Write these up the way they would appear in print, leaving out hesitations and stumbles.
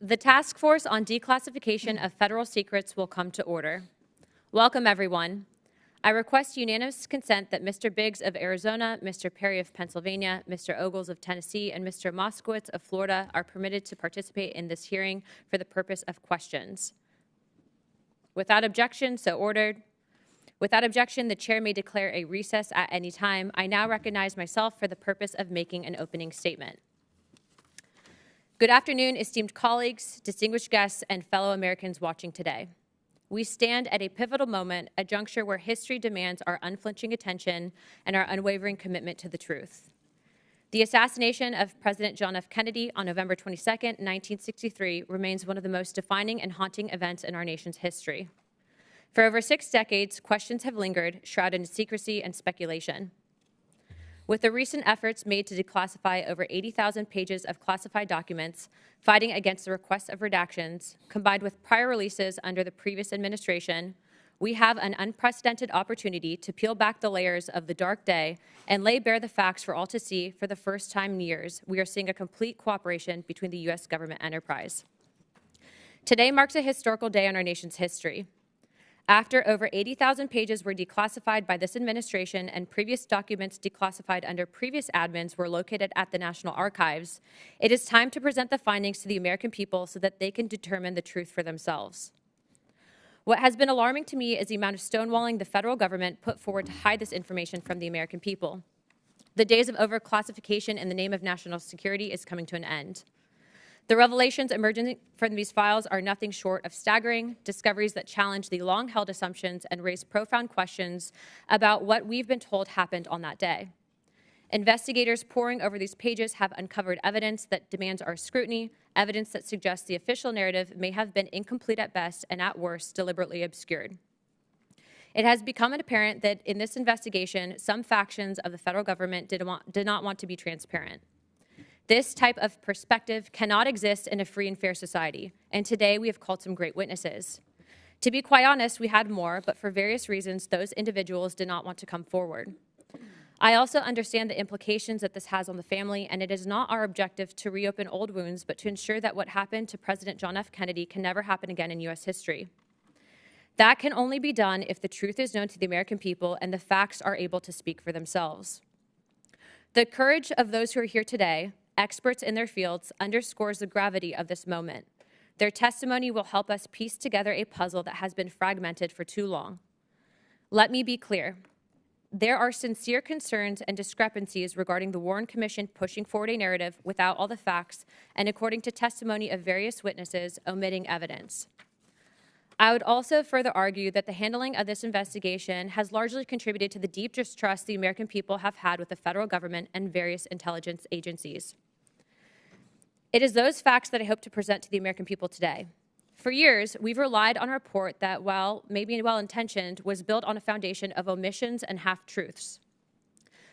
The Task Force on Declassification of Federal Secrets will come to order. Welcome, everyone. I request unanimous consent that Mr. Biggs of Arizona, Mr. Perry of Pennsylvania, Mr. Ogles of Tennessee, and Mr. Moskowitz of Florida are permitted to participate in this hearing for the purpose of questions. Without objection, so ordered. Without objection, the chair may declare a recess at any time. I now recognize myself for the purpose of making an opening statement. Good afternoon, esteemed colleagues, distinguished guests, and fellow Americans watching today. We stand at a pivotal moment, a juncture where history demands our unflinching attention and our unwavering commitment to the truth. The assassination of President John F. Kennedy on November 22, 1963, remains one of the most defining and haunting events in our nation's history. For over 6 decades, questions have lingered, shrouded in secrecy and speculation. With the recent efforts made to declassify over 80,000 pages of classified documents, fighting against the request of redactions, combined with prior releases under the previous administration, we have an unprecedented opportunity to peel back the layers of the dark day and lay bare the facts for all to see. For the first time in years, we are seeing a complete cooperation between the U.S. government enterprise. Today marks a historical day in our nation's history. After over 80,000 pages were declassified by this administration and previous documents declassified under previous admins were located at the National Archives, it is time to present the findings to the American people so that they can determine the truth for themselves. What has been alarming to me is the amount of stonewalling the federal government put forward to hide this information from the American people. The days of overclassification in the name of national security is coming to an end. The revelations emerging from these files are nothing short of staggering, discoveries that challenge the long-held assumptions and raise profound questions about what we've been told happened on that day. Investigators poring over these pages have uncovered evidence that demands our scrutiny, evidence that suggests the official narrative may have been incomplete at best and at worst deliberately obscured. It has become apparent that in this investigation, some factions of the federal government did not want to be transparent. This type of perspective cannot exist in a free and fair society, and today we have called some great witnesses. To be quite honest, we had more, but for various reasons, those individuals did not want to come forward. I also understand the implications that this has on the family, and it is not our objective to reopen old wounds, but to ensure that what happened to President John F. Kennedy can never happen again in U.S. history. That can only be done if the truth is known to the American people and the facts are able to speak for themselves. The courage of those who are here today, experts in their fields, underscores the gravity of this moment. Their testimony will help us piece together a puzzle that has been fragmented for too long. Let me be clear. There are sincere concerns and discrepancies regarding the Warren Commission pushing forward a narrative without all the facts and, according to testimony of various witnesses, omitting evidence. I would also further argue that the handling of this investigation has largely contributed to the deep distrust the American people have had with the federal government and various intelligence agencies. It is those facts that I hope to present to the American people today. For years, we've relied on a report that, while maybe well-intentioned, was built on a foundation of omissions and half-truths.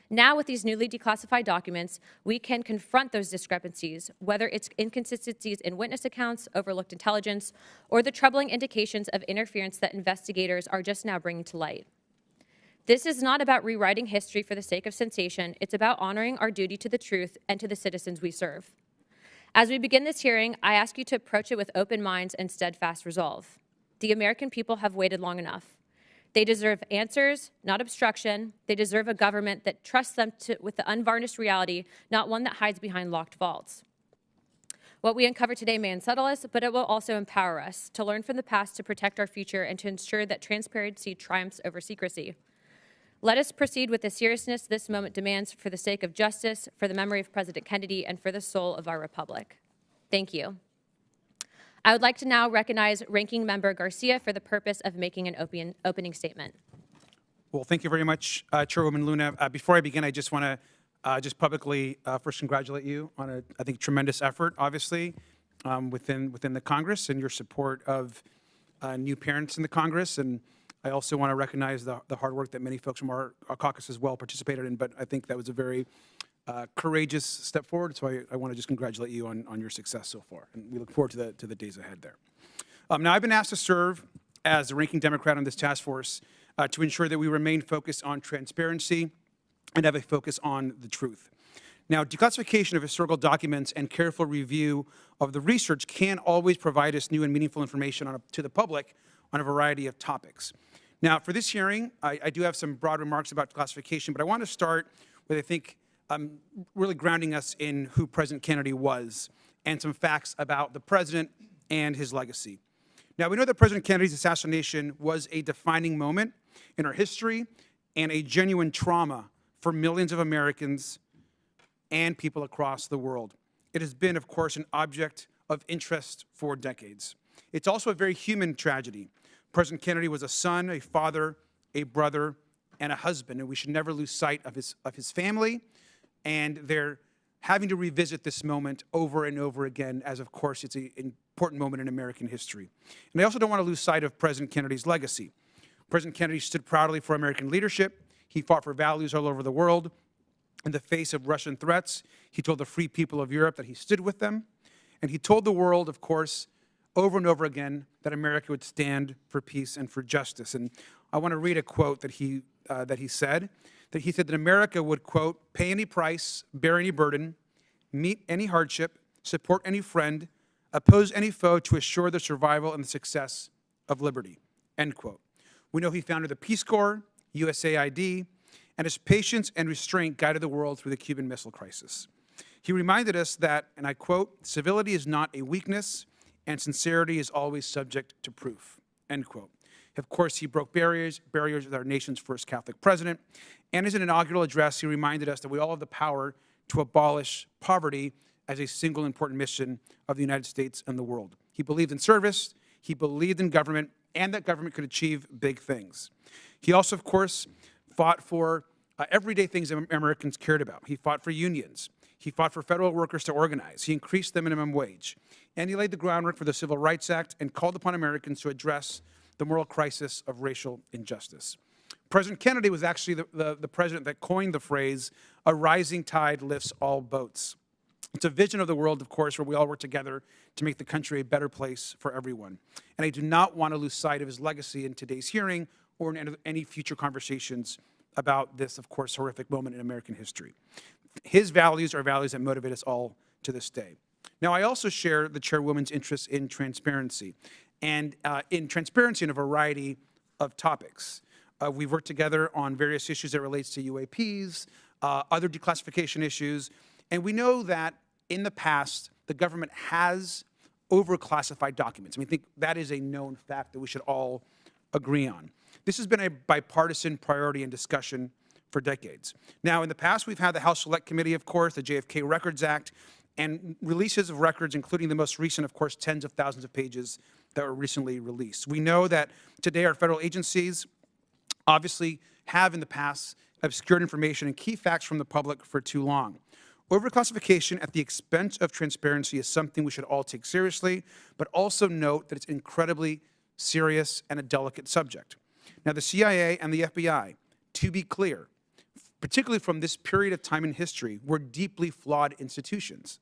Now, with these newly declassified documents, we can confront those discrepancies, whether it's inconsistencies in witness accounts, overlooked intelligence, or the troubling indications of interference that investigators are just now bringing to light. This is not about rewriting history for the sake of sensation. It's about honoring our duty to the truth and to the citizens we serve. As we begin this hearing, I ask you to approach it with open minds and steadfast resolve. The American people have waited long enough. They deserve answers, not obstruction. They deserve a government that trusts them with the unvarnished reality, not one that hides behind locked vaults. What we uncover today may unsettle us, but it will also empower us to learn from the past, to protect our future, and to ensure that transparency triumphs over secrecy. Let us proceed with the seriousness this moment demands for the sake of justice, for the memory of President Kennedy, and for the soul of our republic. Thank you. I would like to now recognize Ranking Member Garcia for the purpose of making an opening statement. Well, thank you very much, Chairwoman Luna. Before I begin, I just want to just publicly first congratulate you on a, I think, tremendous effort, obviously, within the Congress and your support of new parents in the Congress. And I also want to recognize the hard work that many folks from our caucus as well participated in, but I think that was a very courageous step forward, so I want to just congratulate you on your success so far, and we look forward to the days ahead there. Now, I've been asked to serve as the ranking Democrat on this task force to ensure that we remain focused on transparency and have a focus on the truth. Now, declassification of historical documents and careful review of the research can always provide us new and meaningful information to the public on a variety of topics. Now, for this hearing, I do have some broad remarks about declassification, but I want to start with, I think, really grounding us in who President Kennedy was and some facts about the president and his legacy. Now, we know that President Kennedy's assassination was a defining moment in our history and a genuine trauma for millions of Americans and people across the world. It has been, of course, an object of interest for decades. It's also a very human tragedy. President Kennedy was a son, a father, a brother, and a husband, and we should never lose sight of his family, and they're having to revisit this moment over and over again, as of course it's an important moment in American history. And I also don't want to lose sight of President Kennedy's legacy. President Kennedy stood proudly for American leadership. He fought for values all over the world. In the face of Russian threats, he told the free people of Europe that he stood with them. And he told the world, of course, over and over again, that America would stand for peace and for justice. And I want to read a quote that he said that America would, quote, pay any price, bear any burden, meet any hardship, support any friend, oppose any foe to assure the survival and the success of liberty, end quote. We know he founded the Peace Corps, USAID, and his patience and restraint guided the world through the Cuban Missile Crisis. He reminded us that, and I quote, civility is not a weakness, and sincerity is always subject to proof, end quote. Of course, he broke barriers with our nation's first Catholic president, and in an inaugural address, he reminded us that we all have the power to abolish poverty as a single important mission of the United States and the world. He believed in service, he believed in government, and that government could achieve big things. He also, of course, fought for everyday things that Americans cared about. He fought for unions. He fought for federal workers to organize. He increased the minimum wage. And he laid the groundwork for the Civil Rights Act and called upon Americans to address the moral crisis of racial injustice. President Kennedy was actually the president that coined the phrase, a rising tide lifts all boats. It's a vision of the world, of course, where we all work together to make the country a better place for everyone. And I do not want to lose sight of his legacy in today's hearing or in any future conversations about this, of course, horrific moment in American history. His values are values that motivate us all to this day. Now, I also share the chairwoman's interest in transparency, and in transparency in a variety of topics. We've worked together on various issues that relates to UAPs, other declassification issues, and we know that in the past, the government has overclassified documents. I mean, I think that is a known fact that we should all agree on. This has been a bipartisan priority and discussion for decades. Now, in the past, we've had the House Select Committee, of course, the JFK Records Act, and releases of records, including the most recent, of course, tens of thousands of pages that were recently released. We know that today our federal agencies obviously have in the past obscured information and key facts from the public for too long. Overclassification at the expense of transparency is something we should all take seriously, but also note that it's incredibly serious and a delicate subject. Now, the CIA and the FBI, to be clear, particularly from this period of time in history, were deeply flawed institutions.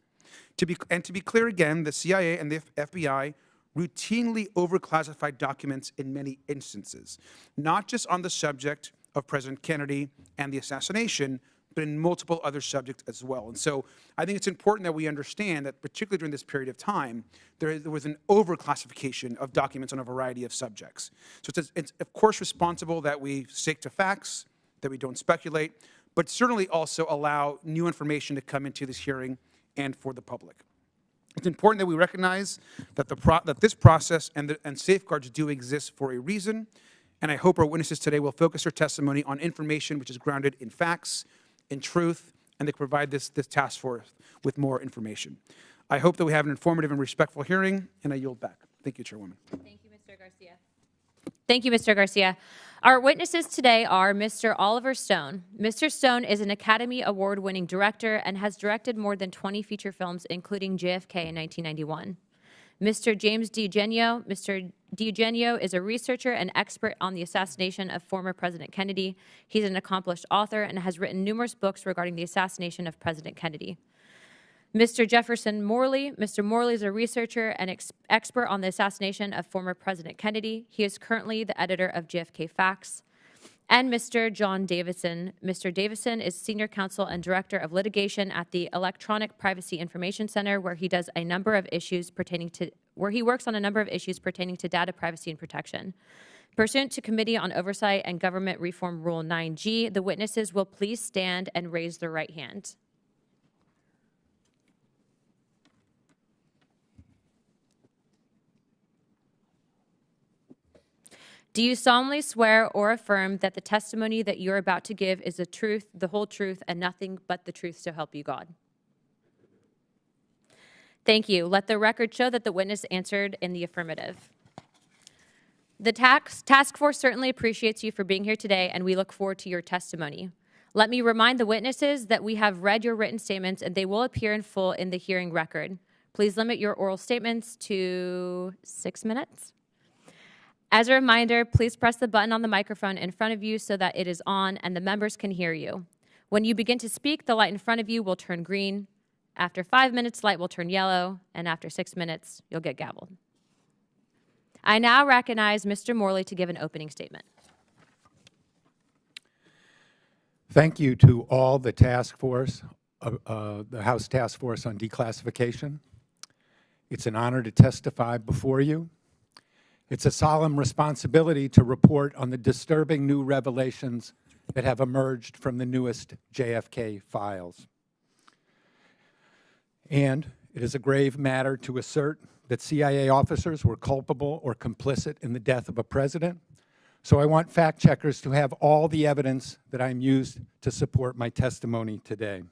To be clear again, the CIA and the FBI routinely overclassified documents in many instances, not just on the subject of President Kennedy and the assassination, but in multiple other subjects as well. And so I think it's important that we understand that, particularly during this period of time, there was an overclassification of documents on a variety of subjects. So it's of course responsible that we stick to facts, that we don't speculate, but certainly also allow new information to come into this hearing and for the public. It's important that we recognize that this process and safeguards do exist for a reason, and I hope our witnesses today will focus their testimony on information which is grounded in facts, in truth, and they provide this task force with more information. I hope that we have an informative and respectful hearing, and I yield back. Thank you, Chairwoman. Thank you, Mr. Garcia. Thank you, Mr. Garcia. Our witnesses today are Mr. Oliver Stone. Mr. Stone is an Academy Award-winning director and has directed more than 20 feature films, including JFK in 1991. Mr. James DiEugenio. Mr. DiEugenio is a researcher and expert on the assassination of former President Kennedy. He's an accomplished author and has written numerous books regarding the assassination of President Kennedy. Mr. Jefferson Morley. Mr. Morley is a researcher and expert on the assassination of former President Kennedy. He is currently the editor of JFK Files. and Mr. John Davison. Mr. Davison is Senior Counsel and Director of Litigation at the Electronic Privacy Information Center, where he works on a number of issues pertaining to data privacy and protection. Pursuant to Committee on Oversight and Government Reform Rule 9G, the witnesses will please stand and raise their right hand. Do you solemnly swear or affirm that the testimony that you're about to give is the truth, the whole truth, and nothing but the truth, so help you God? Thank you. Let the record show that the witness answered in the affirmative. The task force certainly appreciates you for being here today, and we look forward to your testimony. Let me remind the witnesses that we have read your written statements, and they will appear in full in the hearing record. Please limit your oral statements to 6 minutes. As a reminder, please press the button on the microphone in front of you so that it is on and the members can hear you. When you begin to speak, the light in front of you will turn green. After 5 minutes, light will turn yellow, and after 6 minutes, you'll get gavelled. I now recognize Mr. Morley to give an opening statement. Thank you to all the task force, the House Task Force on Declassification. It's an honor to testify before you. It's a solemn responsibility to report on the disturbing new revelations that have emerged from the newest JFK files. And it is a grave matter to assert that CIA officers were culpable or complicit in the death of a president. So I want fact checkers to have all the evidence that I'm used to support my testimony today.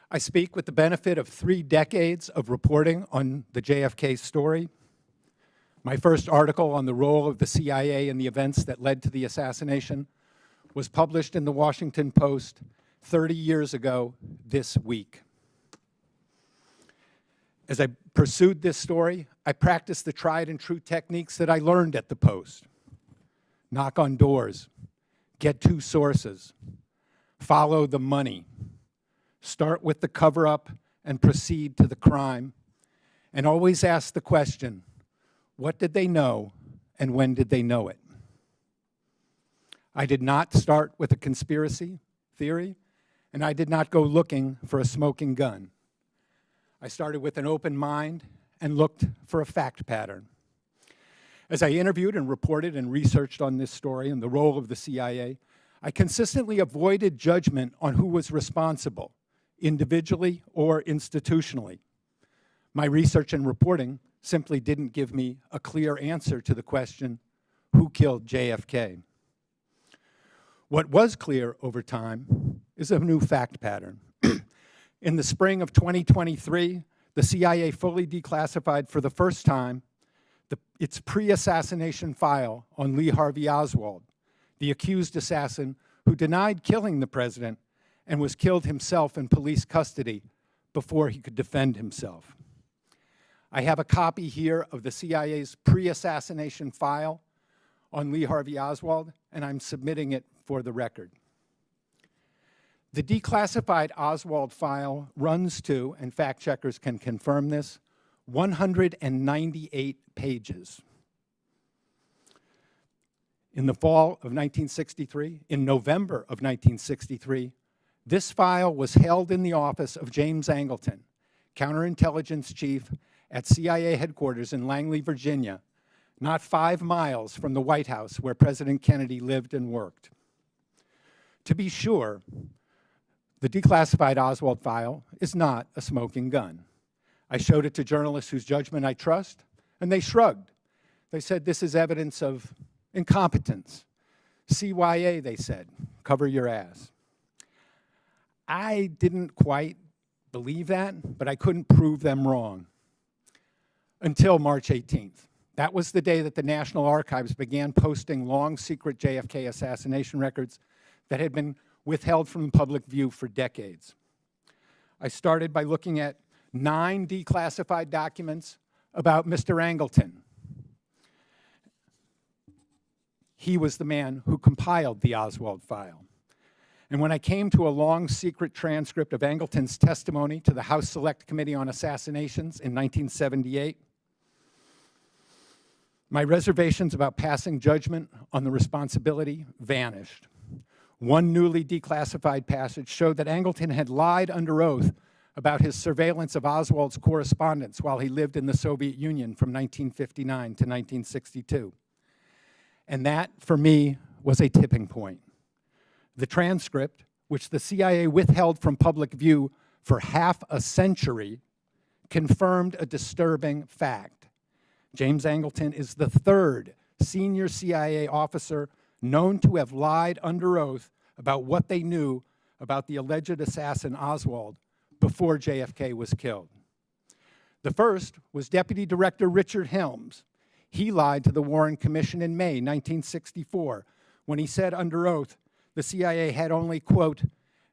I speak with the benefit of 3 decades of reporting on the JFK story. My first article on the role of the CIA in the events that led to the assassination was published in the Washington Post 30 years ago this week. As I pursued this story, I practiced the tried and true techniques that I learned at the Post. Knock on doors, get 2 sources, follow the money, start with the cover-up and proceed to the crime, and always ask the question, what did they know, and when did they know it? I did not start with a conspiracy theory, and I did not go looking for a smoking gun. I started with an open mind and looked for a fact pattern. As I interviewed and reported and researched on this story and the role of the CIA, I consistently avoided judgment on who was responsible, individually or institutionally. My research and reporting simply didn't give me a clear answer to the question, who killed JFK? What was clear over time is a new fact pattern. In the spring of 2023, the CIA fully declassified for the first time its pre-assassination file on Lee Harvey Oswald, the accused assassin who denied killing the president and was killed himself in police custody before he could defend himself. I have a copy here of the CIA's pre-assassination file on Lee Harvey Oswald, and I'm submitting it for the record. The declassified Oswald file runs to, and fact checkers can confirm this, 198 pages. In the fall of 1963, in November of 1963, this file was held in the office of James Angleton, counterintelligence chief at CIA headquarters in Langley, Virginia, not 5 miles from the White House where President Kennedy lived and worked. To be sure, the declassified Oswald file is not a smoking gun. I showed it to journalists whose judgment I trust, and they shrugged. They said this is evidence of incompetence. CYA, they said, cover your ass. I didn't quite believe that, but I couldn't prove them wrong until March 18th. That was the day that the National Archives began posting long secret JFK assassination records that had been withheld from public view for decades. I started by looking at 9 declassified documents about Mr. Angleton. He was the man who compiled the Oswald file. And when I came to a long secret transcript of Angleton's testimony to the House Select Committee on Assassinations in 1978, My reservations about passing judgment on the responsibility vanished. One newly declassified passage showed that Angleton had lied under oath about his surveillance of Oswald's correspondence while he lived in the Soviet Union from 1959 to 1962. And that, for me, was a tipping point. The transcript, which the CIA withheld from public view for half a century, confirmed a disturbing fact. James Angleton is the third senior CIA officer known to have lied under oath about what they knew about the alleged assassin Oswald before JFK was killed. The first was Deputy Director Richard Helms. He lied to the Warren Commission in May 1964 when he said under oath the CIA had only, quote,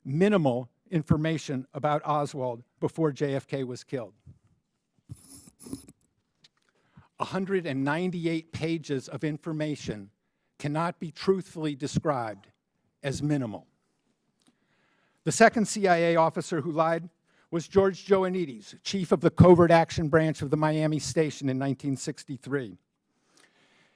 minimal information about Oswald before JFK was killed. 198 pages of information cannot be truthfully described as minimal. The second CIA officer who lied was George Joannides, chief of the Covert Action Branch of the Miami Station in 1963.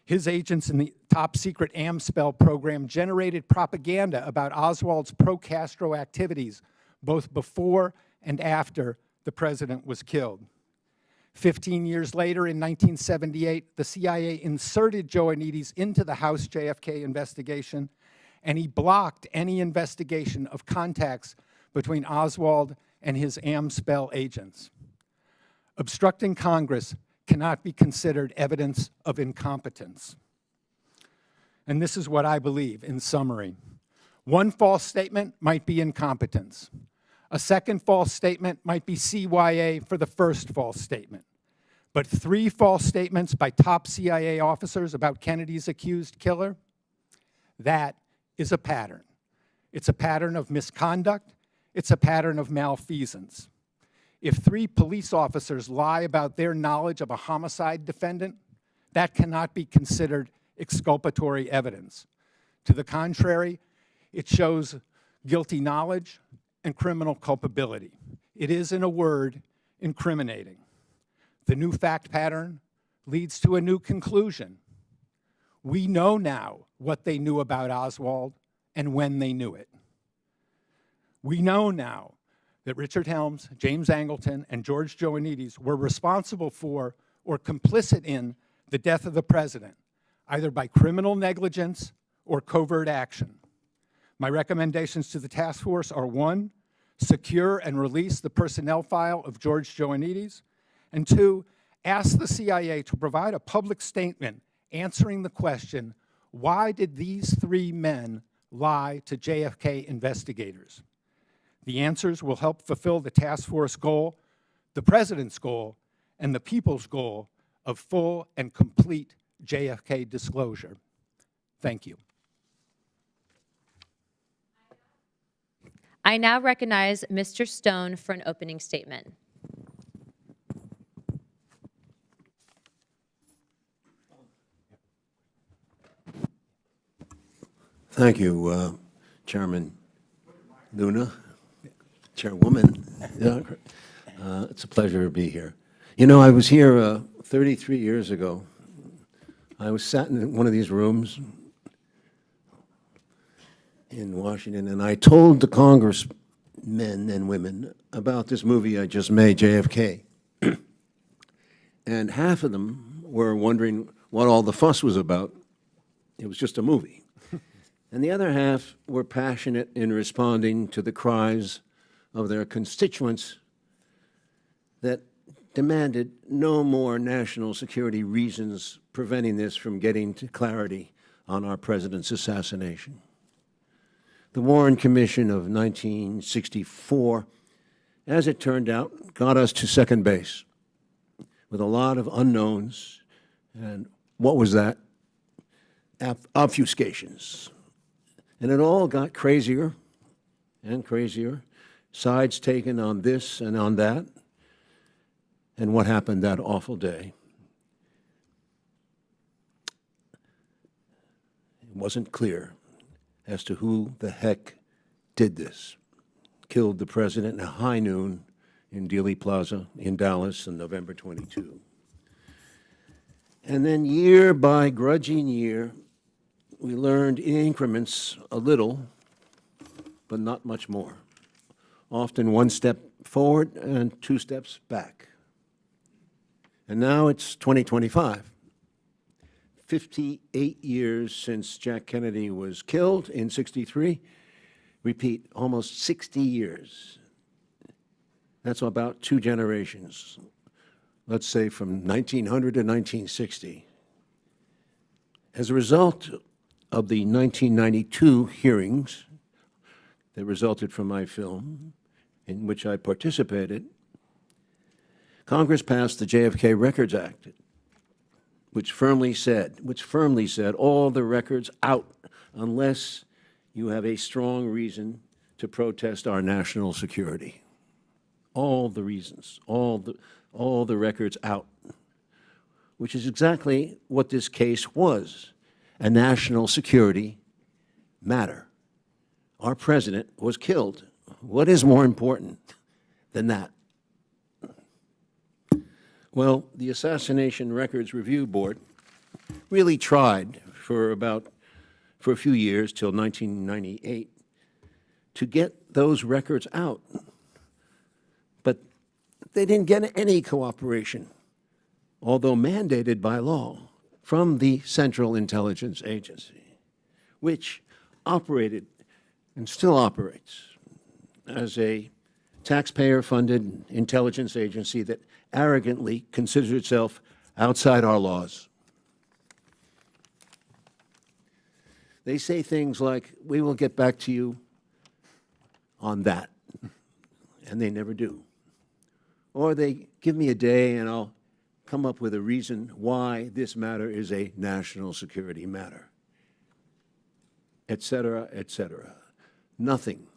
His agents in the top-secret AMSPEL program generated propaganda about Oswald's pro-Castro activities both before and after the president was killed. 15 years later, in 1978, the CIA inserted Joannides into the House JFK investigation, and he blocked any investigation of contacts between Oswald and his AMSPEL agents. Obstructing Congress cannot be considered evidence of incompetence. And this is what I believe in summary. One false statement might be incompetence. A second false statement might be CYA for the first false statement. But 3 false statements by top CIA officers about Kennedy's accused killer, that is a pattern. It's a pattern of misconduct. It's a pattern of malfeasance. If 3 police officers lie about their knowledge of a homicide defendant, that cannot be considered exculpatory evidence. To the contrary, it shows guilty knowledge and criminal culpability. It is, in a word, incriminating. The new fact pattern leads to a new conclusion. We know now what they knew about Oswald and when they knew it. We know now that Richard Helms, James Angleton, and George Joannides were responsible for or complicit in the death of the president, either by criminal negligence or covert action. My recommendations to the task force are 1, secure and release the personnel file of George Joannides, and 2, ask the CIA to provide a public statement answering the question, why did these 3 men lie to JFK investigators? The answers will help fulfill the task force goal, the president's goal, and the people's goal of full and complete JFK disclosure. Thank you. I now recognize Mr. Stone for an opening statement. Thank you, Chairman Luna, Chairwoman. Yeah, it's a pleasure to be here. You know, I was here 33 years ago. I was sat in one of these rooms in Washington, and I told the congressmen and women about this movie I just made, JFK. And half of them were wondering what all the fuss was about. It was just a movie. And the other half were passionate in responding to the cries of their constituents that demanded no more national security reasons preventing this from getting to clarity on our president's assassination. The Warren Commission of 1964, as it turned out, got us to second base with a lot of unknowns. And what was that? Obfuscations. And it all got crazier and crazier, sides taken on this and on that, and what happened that awful day. It wasn't clear as to who the heck did this. Killed the president at high noon in Dealey Plaza in Dallas on November 22. And then year by grudging year, we learned in increments a little, but not much more. Often one step forward and 2 steps back. And now it's 2025. 58 years since Jack Kennedy was killed in '63. Repeat, almost 60 years. That's about 2 generations. Let's say from 1900 to 1960. As a result of the 1992 hearings that resulted from my film, in which I participated, Congress passed the JFK Records Act, which firmly said all the records out unless you have a strong reason to protest our national security. All the reasons, all the records out, which is exactly what this case was, a national security matter. Our president was killed. What is more important than that? Well, the Assassination Records Review Board really tried for a few years, till 1998, to get those records out. But they didn't get any cooperation, although mandated by law, from the Central Intelligence Agency, which operated and still operates as a taxpayer-funded intelligence agency that arrogantly considers itself outside our laws. They say things like, "We will get back to you on that," and they never do. Or they give me a day and I'll come up with a reason why this matter is a national security matter, et cetera, et cetera. Nothing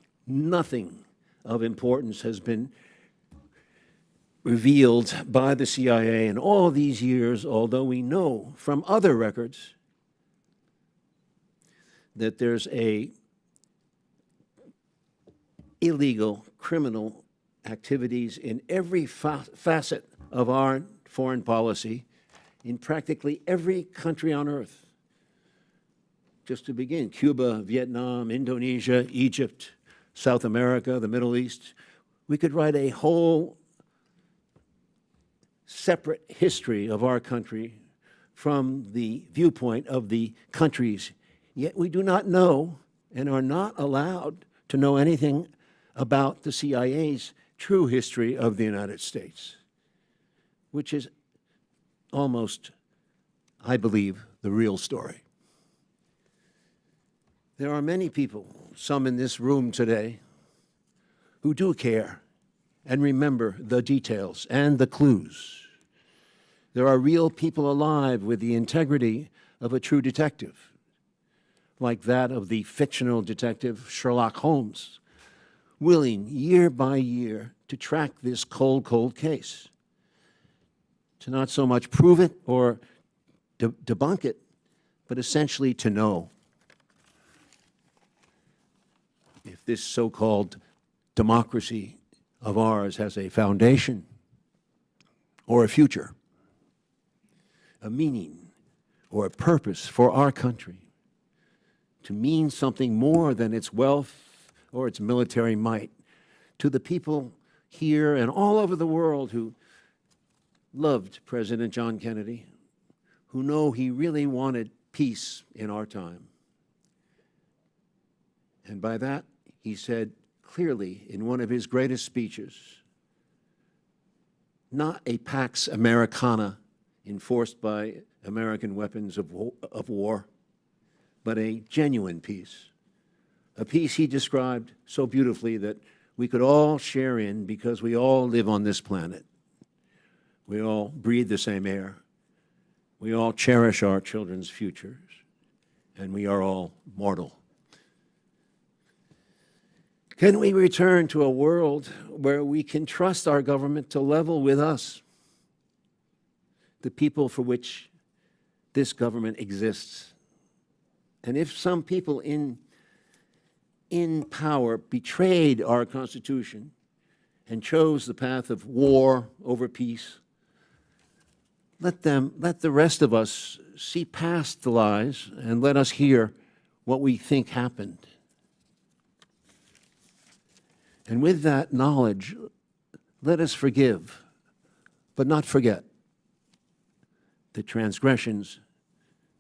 of importance has been revealed by the CIA in all these years, although we know from other records that there's a illegal criminal activities in every facet of our foreign policy in practically every country on earth. Just to begin, Cuba, Vietnam, Indonesia, Egypt, South America, the Middle East. We could write a whole separate history of our country from the viewpoint of the countries, yet we do not know and are not allowed to know anything about the CIA's true history of the United States, which is almost, I believe, the real story. There are many people, some in this room today, who do care and remember the details and the clues. There are real people alive with the integrity of a true detective, like that of the fictional detective Sherlock Holmes, willing year by year to track this cold, cold case, to not so much prove it or debunk it, but essentially to know if this so-called democracy of ours has a foundation or a future, a meaning or a purpose for our country, to mean something more than its wealth or its military might, to the people here and all over the world who loved President John Kennedy, who know he really wanted peace in our time. And by that, he said clearly in one of his greatest speeches, not a Pax Americana enforced by American weapons of war, but a genuine peace, a peace he described so beautifully that we could all share in because we all live on this planet. We all breathe the same air. We all cherish our children's futures, and we are all mortal. Can we return to a world where we can trust our government to level with us, the people for which this government exists? And if some people in power betrayed our Constitution and chose the path of war over peace, let the rest of us see past the lies and let us hear what we think happened. And with that knowledge, let us forgive, but not forget the transgressions,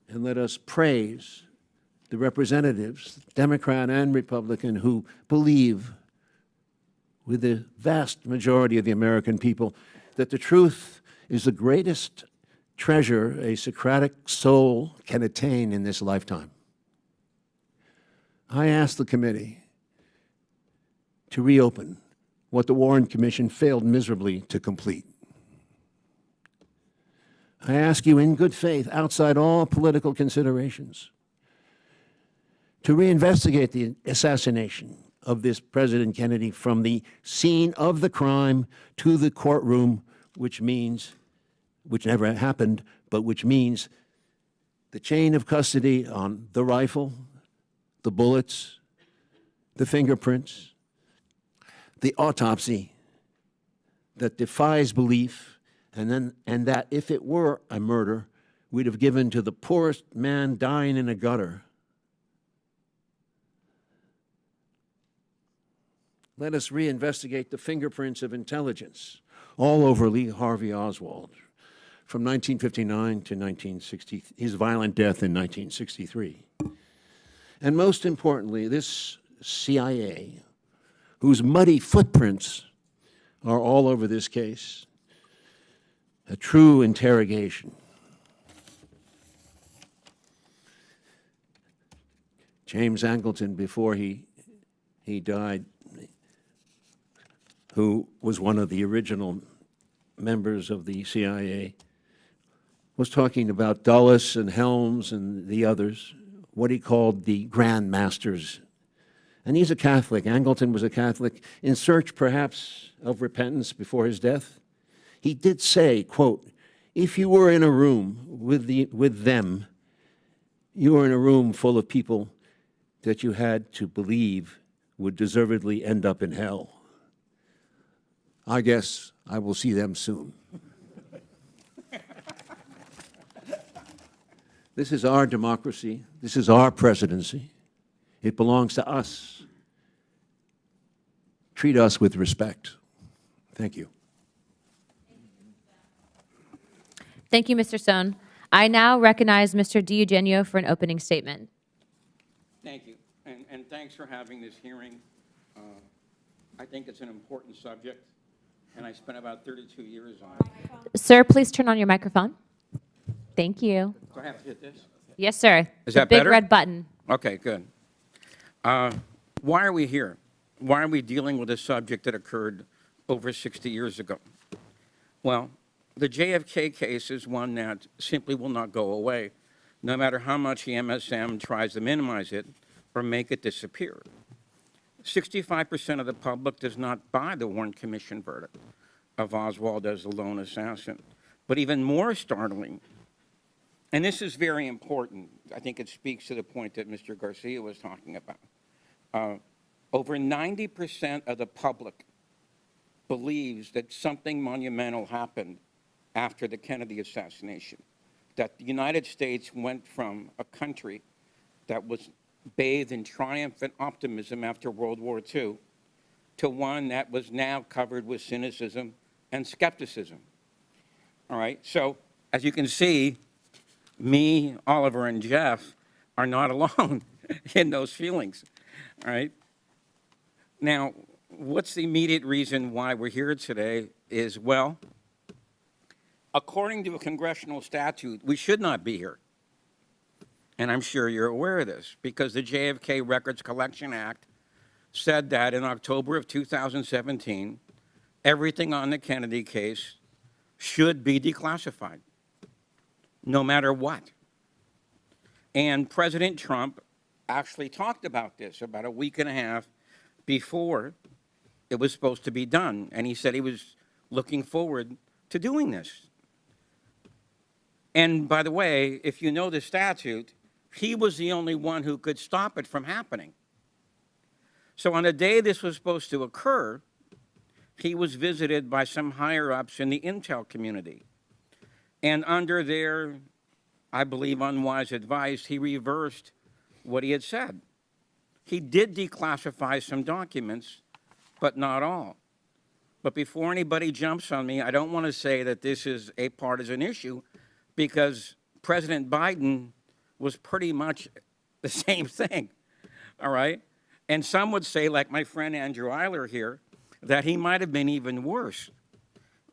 and let us praise the representatives, Democrat and Republican, who believe with the vast majority of the American people that the truth is the greatest treasure a Socratic soul can attain in this lifetime. I ask the committee to reopen what the Warren Commission failed miserably to complete. I ask you in good faith, outside all political considerations, to reinvestigate the assassination of this President Kennedy from the scene of the crime to the courtroom, which never happened, but which means the chain of custody on the rifle, the bullets, the fingerprints, the autopsy that defies belief, and that if it were a murder, we'd have given to the poorest man dying in a gutter. Let us reinvestigate the fingerprints of intelligence all over Lee Harvey Oswald from 1959 to 1960, his violent death in 1963. And most importantly, this CIA, whose muddy footprints are all over this case, a true interrogation. James Angleton, before he died, who was one of the original members of the CIA, was talking about Dulles and Helms and the others, what he called the Grand Masters. And he's a Catholic. Angleton was a Catholic, in search, perhaps, of repentance before his death. He did say, quote, if you were in a room with them, you were in a room full of people that you had to believe would deservedly end up in hell. I guess I will see them soon. This is our democracy. This is our presidency. It belongs to us. Treat us with respect. Thank you. Thank you, Mr. Stone. I now recognize Mr. DiEugenio for an opening statement. Thank you, and thanks for having this hearing. I think it's an important subject, and I spent about 32 years on it. Sir, please turn on your microphone. Thank you. Do I have to hit this? Yes, sir. Is The that big better? red button. Okay, good. Why are we here? Why are we dealing with a subject that occurred over 60 years ago? Well, the JFK case is one that simply will not go away, no matter how much the MSM tries to minimize it or make it disappear. 65% of the public does not buy the Warren Commission verdict of Oswald as the lone assassin. But even more startling, and this is very important, I think it speaks to the point that Mr. Garcia was talking about. Over 90% of the public believes that something monumental happened after the Kennedy assassination, that the United States went from a country that was bathed in triumph and optimism after World War II to one that was now covered with cynicism and skepticism. All right, so as you can see, me, Oliver, and Jeff are not alone in those feelings. All right. Now, what's the immediate reason why we're here today is, well, according to a congressional statute, we should not be here. And I'm sure you're aware of this, because the JFK Records Collection Act said that in October of 2017, everything on the Kennedy case should be declassified, no matter what. And President Trump actually talked about this about a week and a half before it was supposed to be done. And he said he was looking forward to doing this. And by the way, if you know the statute, he was the only one who could stop it from happening. So on the day this was supposed to occur, he was visited by some higher-ups in the intel community. And under their, I believe, unwise advice, he reversed what he had said. He did declassify some documents, but not all. But before anybody jumps on me, I don't want to say that this is a partisan issue, because President Biden was pretty much the same thing, all right? And some would say, like my friend Andrew Eiler here, that he might have been even worse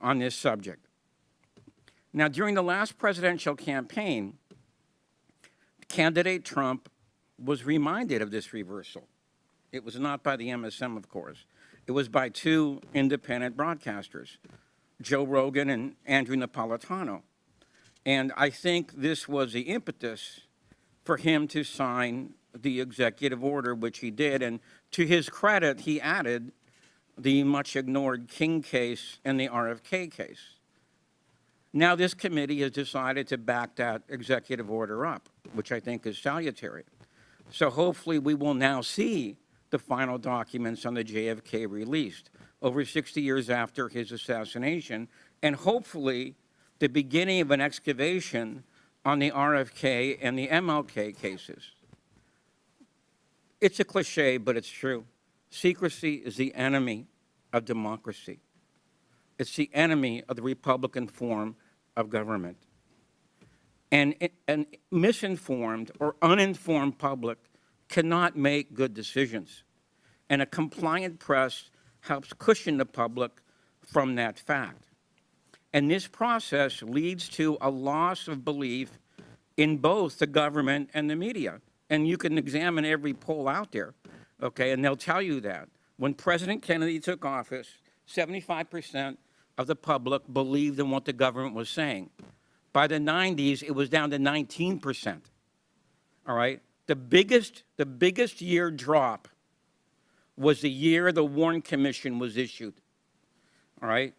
on this subject. Now, during the last presidential campaign, candidate Trump was reminded of this reversal. It was not by the MSM, of course. It was by two independent broadcasters, Joe Rogan and Andrew Napolitano. And I think this was the impetus for him to sign the executive order, which he did. And to his credit, he added the much ignored King case and the RFK case. Now this committee has decided to back that executive order up, which I think is salutary. So hopefully we will now see the final documents on the JFK released over 60 years after his assassination, and hopefully the beginning of an excavation on the RFK and the MLK cases. It's a cliche, but it's true. Secrecy is the enemy of democracy. It's the enemy of the Republican form of government. And an misinformed or uninformed public cannot make good decisions. And a compliant press helps cushion the public from that fact. And this process leads to a loss of belief in both the government and the media. And you can examine every poll out there, okay, and they'll tell you that. When President Kennedy took office, 75% of the public believed in what the government was saying. By the 90s, it was down to 19%, all right? The biggest year drop was the year the Warren Commission was issued, all right?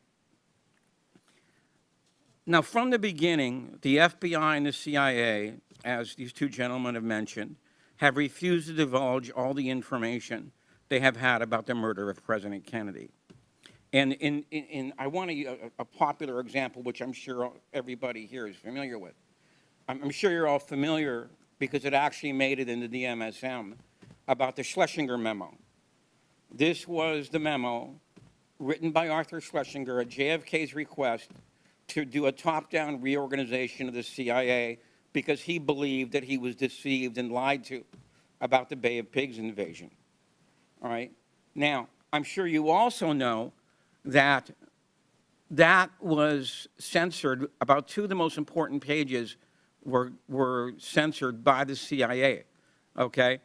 Now, from the beginning, the FBI and the CIA, as these two gentlemen have mentioned, have refused to divulge all the information they have had about the murder of President Kennedy. And I want a popular example, which I'm sure everybody here is familiar with. I'm sure you're all familiar, because it actually made it into the MSM, about the Schlesinger memo. This was the memo written by Arthur Schlesinger at JFK's request to do a top-down reorganization of the CIA, because he believed that he was deceived and lied to about the Bay of Pigs invasion. All right? Now, I'm sure you also know that that was censored. About two of the most important pages were censored by the CIA, okay?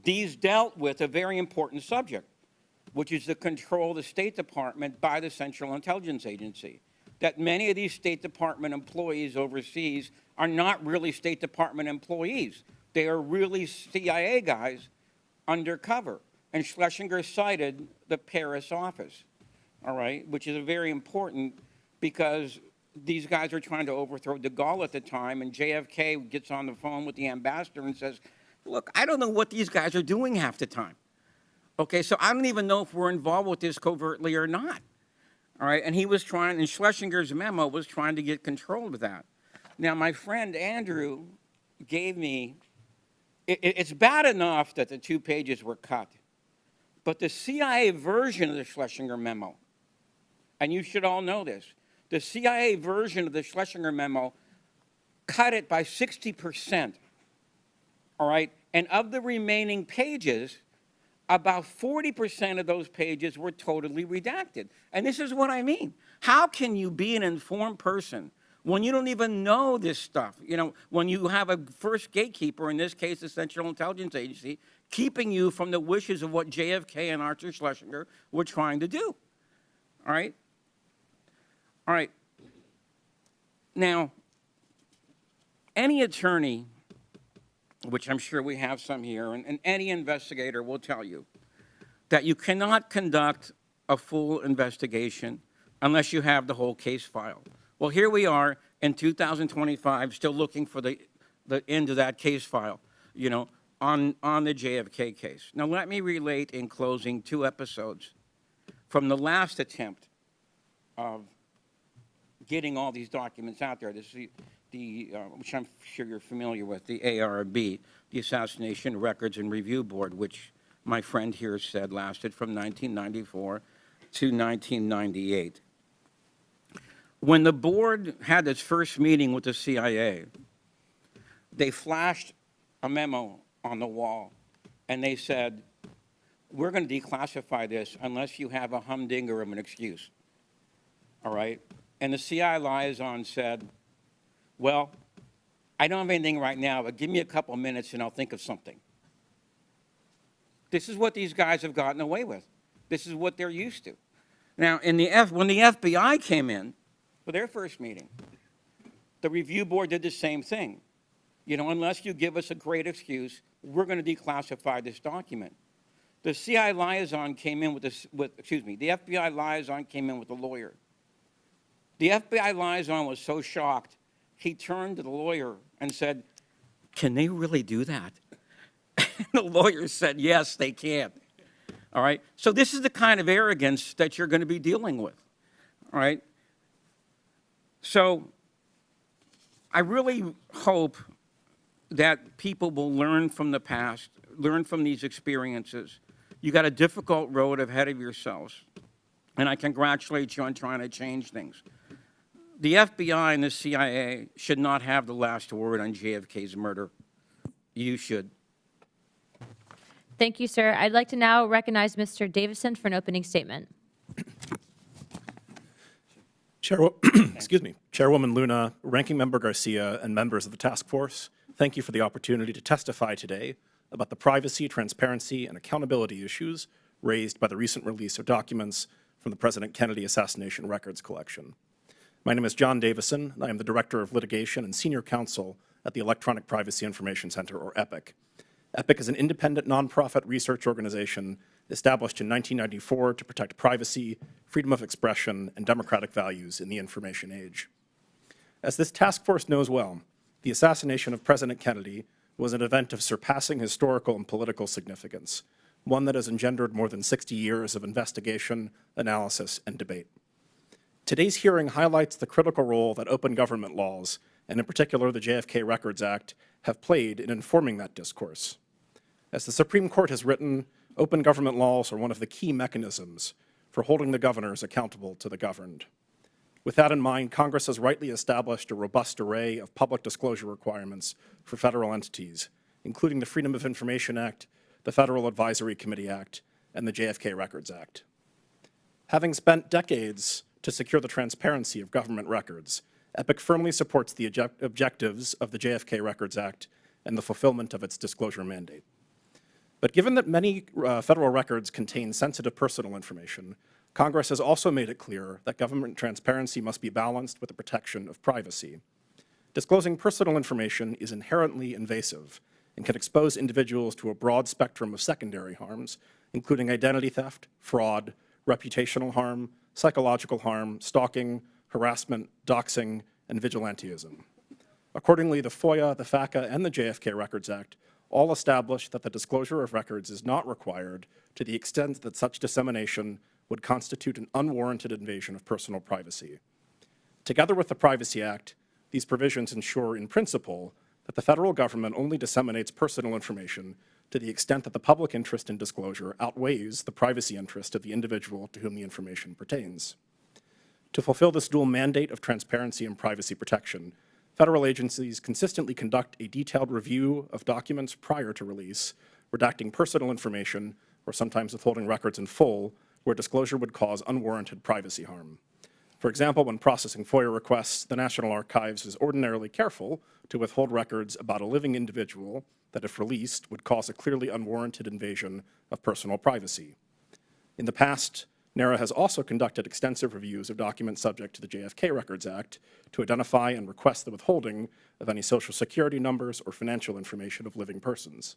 These dealt with a very important subject, which is the control of the State Department by the Central Intelligence Agency. That many of these State Department employees overseas are not really State Department employees. They are really CIA guys undercover. And Schlesinger cited the Paris office, all right, which is very important, because these guys are trying to overthrow de Gaulle at the time, and JFK gets on the phone with the ambassador and says, look, I don't know what these guys are doing half the time. Okay, so I don't even know if we're involved with this covertly or not. All right, and he was trying, and Schlesinger's memo was trying to get control of that. Now, my friend Andrew gave me, it's bad enough that the 2 pages were cut, but the CIA version of the Schlesinger memo, and you should all know this, the CIA version of the Schlesinger memo cut it by 60%, all right? And of the remaining pages, about 40% of those pages were totally redacted. And this is what I mean. How can you be an informed person when you don't even know this stuff? You know, when you have a first gatekeeper, in this case the Central Intelligence Agency, keeping you from the wishes of what JFK and Arthur Schlesinger were trying to do. All right? All right. Now, any attorney, which I'm sure we have some here, and any investigator will tell you that you cannot conduct a full investigation unless you have the whole case file. Well, here we are in 2025, still looking for the end of that case file, you know, on the JFK case. Now, let me relate in closing 2 episodes from the last attempt of getting all these documents out there. This is which I'm sure you're familiar with, the ARB, the Assassination Records and Review Board, which my friend here said lasted from 1994 to 1998. When the board had its first meeting with the CIA, they flashed a memo on the wall, and they said, we're going to declassify this unless you have a humdinger of an excuse, all right? And the CIA liaison said, well, I don't have anything right now, but give me a couple minutes and I'll think of something. This is what these guys have gotten away with. This is what they're used to. Now, when the FBI came in for their first meeting, the review board did the same thing. You know, unless you give us a great excuse, we're going to declassify this document. The CIA liaison came in the FBI liaison came in with a lawyer. The FBI liaison was so shocked, he turned to the lawyer and said, can they really do that? And the lawyer said, yes, they can. All right? So this is the kind of arrogance that you're going to be dealing with. All right? So I really hope that people will learn from the past, learn from these experiences. You got a difficult road ahead of yourselves, and I congratulate you on trying to change things. The FBI and the CIA should not have the last word on JFK's murder. You should. Thank you, sir. I'd like to now recognize Mr. Davison for an opening statement. Chairwoman Luna, Ranking Member Garcia, and members of the task force, thank you for the opportunity to testify today about the privacy, transparency, and accountability issues raised by the recent release of documents from the President Kennedy Assassination Records Collection. My name is John Davison, and I am the Director of Litigation and Senior Counsel at the Electronic Privacy Information Center, or EPIC. EPIC is an independent nonprofit research organization established in 1994 to protect privacy, freedom of expression, and democratic values in the information age. As this task force knows well, the assassination of President Kennedy was an event of surpassing historical and political significance, one that has engendered more than 60 years of investigation, analysis, and debate. Today's hearing highlights the critical role that open government laws, and in particular the JFK Records Act, have played in informing that discourse. As the Supreme Court has written, open government laws are one of the key mechanisms for holding the governors accountable to the governed. With that in mind, Congress has rightly established a robust array of public disclosure requirements for federal entities, including the Freedom of Information Act, the Federal Advisory Committee Act, and the JFK Records Act. Having spent decades to secure the transparency of government records, EPIC firmly supports the objectives of the JFK Records Act and the fulfillment of its disclosure mandate. But given that many federal records contain sensitive personal information, Congress has also made it clear that government transparency must be balanced with the protection of privacy. Disclosing personal information is inherently invasive and can expose individuals to a broad spectrum of secondary harms, including identity theft, fraud, reputational harm, psychological harm, stalking, harassment, doxing, and vigilantism. Accordingly, the FOIA, the FACA, and the JFK Records Act all establish that the disclosure of records is not required to the extent that such dissemination would constitute an unwarranted invasion of personal privacy. Together with the Privacy Act, these provisions ensure in principle that the federal government only disseminates personal information to the extent that the public interest in disclosure outweighs the privacy interest of the individual to whom the information pertains. To fulfill this dual mandate of transparency and privacy protection, federal agencies consistently conduct a detailed review of documents prior to release, redacting personal information, or sometimes withholding records in full, where disclosure would cause unwarranted privacy harm. For example, when processing FOIA requests, the National Archives is ordinarily careful to withhold records about a living individual that, if released, would cause a clearly unwarranted invasion of personal privacy. In the past, NARA has also conducted extensive reviews of documents subject to the JFK Records Act to identify and request the withholding of any Social Security numbers or financial information of living persons.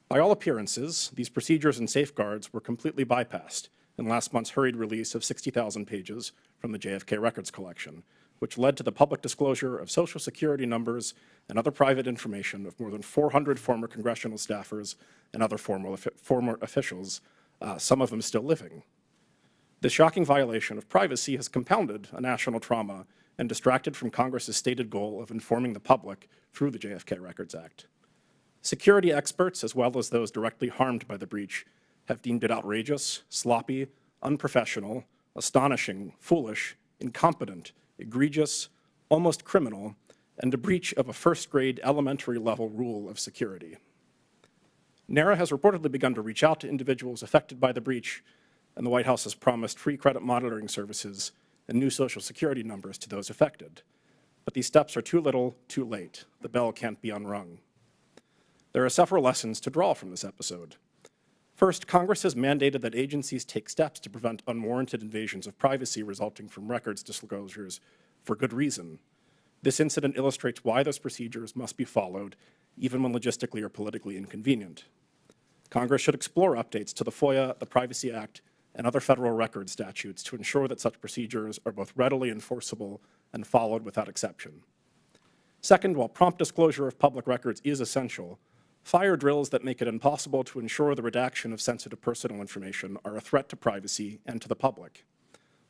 By all appearances, these procedures and safeguards were completely bypassed in last month's hurried release of 60,000 pages from the JFK Records Collection, which led to the public disclosure of Social Security numbers and other private information of more than 400 former congressional staffers and other former officials, some of them still living. This shocking violation of privacy has compounded a national trauma and distracted from Congress's stated goal of informing the public through the JFK Records Act. Security experts, as well as those directly harmed by the breach, have deemed it outrageous, sloppy, unprofessional, astonishing, foolish, incompetent, egregious, almost criminal, and a breach of a first-grade elementary level rule of security. NARA has reportedly begun to reach out to individuals affected by the breach, and the White House has promised free credit monitoring services and new Social Security numbers to those affected. But these steps are too little, too late. The bell can't be unrung. There are several lessons to draw from this episode. First, Congress has mandated that agencies take steps to prevent unwarranted invasions of privacy resulting from records disclosures for good reason. This incident illustrates why those procedures must be followed, even when logistically or politically inconvenient. Congress should explore updates to the FOIA, the Privacy Act, and other federal record statutes to ensure that such procedures are both readily enforceable and followed without exception. Second, while prompt disclosure of public records is essential, fire drills that make it impossible to ensure the redaction of sensitive personal information are a threat to privacy and to the public.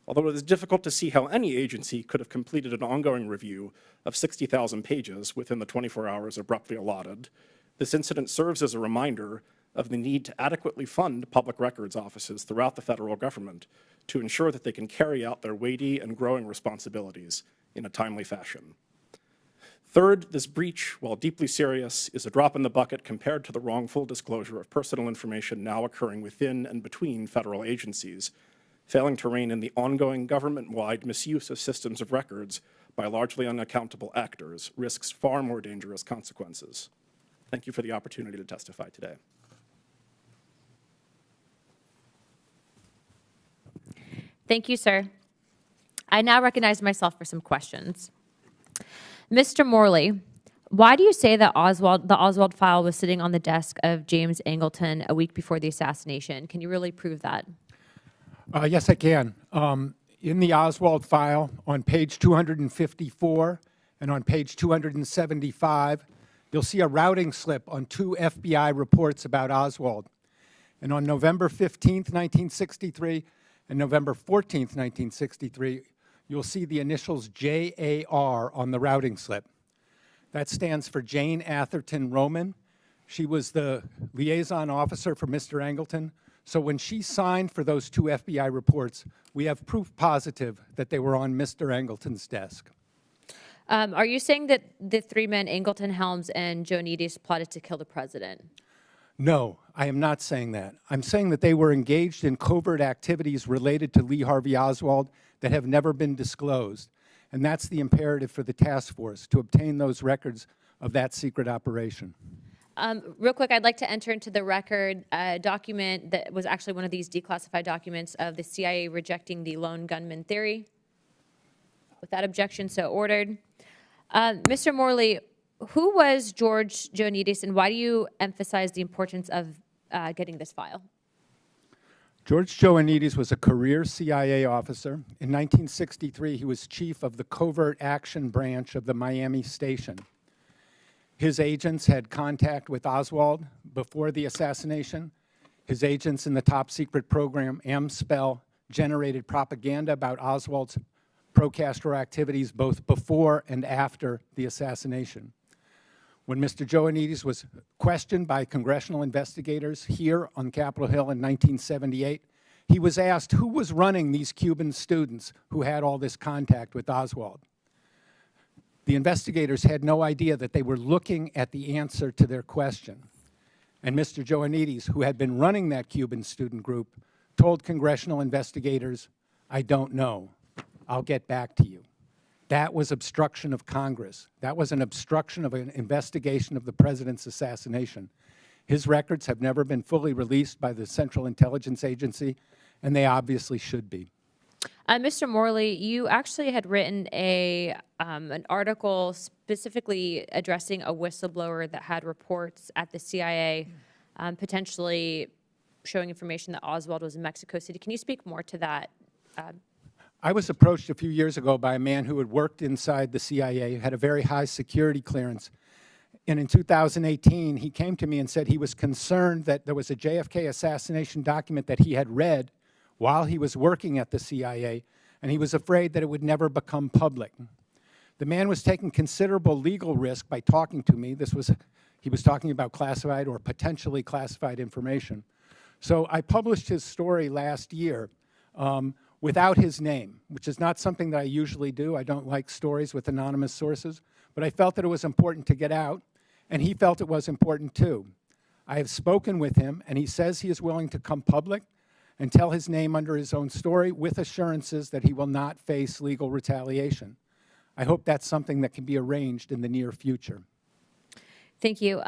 Although it is difficult to see how any agency could have completed an ongoing review of 60,000 pages within the 24 hours abruptly allotted, this incident serves as a reminder of the need to adequately fund public records offices throughout the federal government to ensure that they can carry out their weighty and growing responsibilities in a timely fashion. Third, this breach, while deeply serious, is a drop in the bucket compared to the wrongful disclosure of personal information now occurring within and between federal agencies. Failing to rein in the ongoing government-wide misuse of systems of records by largely unaccountable actors risks far more dangerous consequences. Thank you for the opportunity to testify today. Thank you, sir. I now recognize myself for some questions. Mr. Morley, why do you say that the Oswald file was sitting on the desk of James Angleton a week before the assassination? Can you really prove that? Yes, I can. In the Oswald file, on page 254 and on page 275, you'll see a routing slip on 2 FBI reports about Oswald. And on November 15th, 1963, and November 14th, 1963, you'll see the initials JAR on the routing slip. That stands for Jane Atherton Roman. She was the liaison officer for Mr. Angleton. So when she signed for those 2 FBI reports, we have proof positive that they were on Mr. Angleton's desk. Are you saying that the 3 men, Angleton, Helms, and Joanides, plotted to kill the president? No, I am not saying that. I'm saying that they were engaged in covert activities related to Lee Harvey Oswald that have never been disclosed. And that's the imperative for the task force, to obtain those records of that secret operation. Real quick, I'd like to enter into the record a document that was actually one of these declassified documents of the CIA rejecting the lone gunman theory. Without objection, so ordered. Mr. Morley, who was George Joanides, and why do you emphasize the importance of getting this file? George Joanides was a career CIA officer. In 1963, he was chief of the Covert Action Branch of the Miami Station. His agents had contact with Oswald before the assassination. His agents in the top secret program, AMSPEL, generated propaganda about Oswald's pro-Castro activities both before and after the assassination. When Mr. Joanides was questioned by congressional investigators here on Capitol Hill in 1978, he was asked who was running these Cuban students who had all this contact with Oswald. The investigators had no idea that they were looking at the answer to their question. And Mr. Joanides, who had been running that Cuban student group, told congressional investigators, "I don't know. I'll get back to you." That was obstruction of Congress. That was an obstruction of an investigation of the president's assassination. His records have never been fully released by the Central Intelligence Agency, and they obviously should be. Mr. Morley, you actually had written an article specifically addressing a whistleblower that had reports at the CIA, potentially showing information that Oswald was in Mexico City. Can you speak more to that? I was approached a few years ago by a man who had worked inside the CIA, had a very high security clearance. And in 2018, he came to me and said he was concerned that there was a JFK assassination document that he had read while he was working at the CIA, and he was afraid that it would never become public. The man was taking considerable legal risk by talking to me. He was talking about classified or potentially classified information. So I published his story last year without his name, which is not something that I usually do. I don't like stories with anonymous sources, but I felt that it was important to get out, and he felt it was important too. I have spoken with him, and he says he is willing to come public and tell his name under his own story with assurances that he will not face legal retaliation. I hope that's something that can be arranged in the near future. Thank you.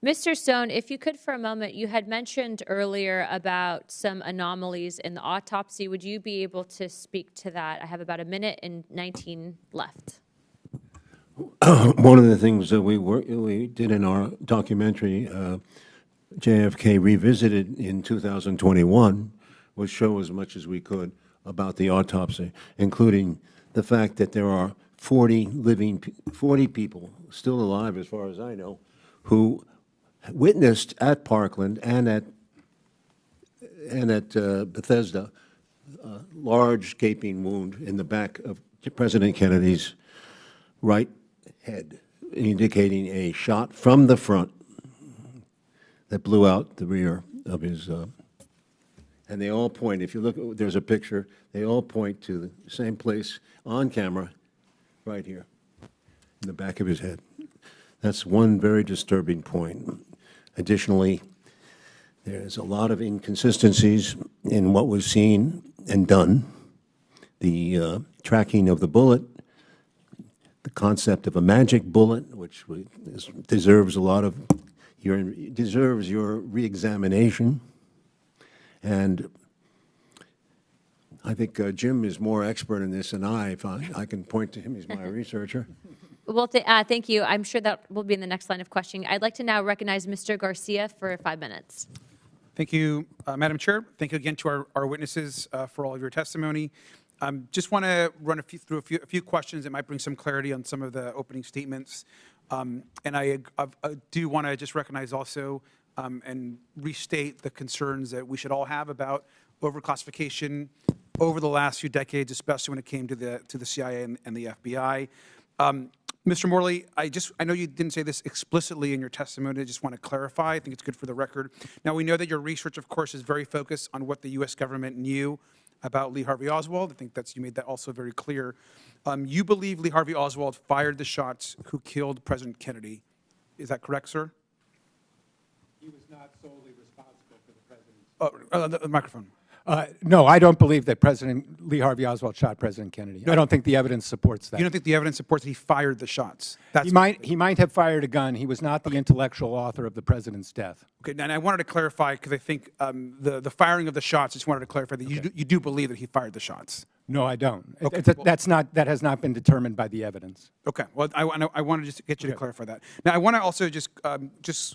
Mr. Stone, if you could for a moment, you had mentioned earlier about some anomalies in the autopsy. Would you be able to speak to that? I have about a minute and 19 left. One of the things that we did in our documentary, JFK Revisited in 2021, was show as much as we could about the autopsy, including the fact that there are 40 people still alive, as far as I know, who witnessed at Parkland and at Bethesda a large gaping wound in the back of President Kennedy's right head, indicating a shot from the front that blew out the rear of his, and they all point, if you look, there's a picture, they all point to the same place on camera, right here, in the back of his head. That's one very disturbing point. Additionally, there's a lot of inconsistencies in what was seen and done. The tracking of the bullet, the concept of a magic bullet, which deserves a lot of deserves your reexamination. And I think Jim is more expert in this than I. If I can point to him, he's my researcher. Well, thank you. I'm sure that will be in the next line of questioning. I'd like to now recognize Mr. Garcia for 5 minutes. Thank you, Madam Chair. Thank you again to our witnesses for all of your testimony. Just want to run through a few questions that might bring some clarity on some of the opening statements. And I do want to just recognize also and restate the concerns that we should all have about overclassification over the last few decades, especially when it came to the CIA and the FBI. Mr. Morley, I know you didn't say this explicitly in your testimony. I just want to clarify. I think it's good for the record. Now, we know that your research, of course, is very focused on what the U.S. government knew about Lee Harvey Oswald. I think you made that also very clear. You believe Lee Harvey Oswald fired the shots who killed President Kennedy. Is that correct, sir? He was not solely responsible for the president's... The microphone. No, I don't believe that President Lee Harvey Oswald shot President Kennedy. No. I don't think the evidence supports that. You don't think the evidence supports that he fired the shots? He might have fired a gun. He was not the intellectual author of the president's death. Okay, and I wanted to clarify, because I think the firing of the shots, just wanted to clarify that you do believe that he fired the shots. No, I don't. Okay. That has not been determined by the evidence. Okay. Well, I want to just get you to clarify that. Now, I want to also just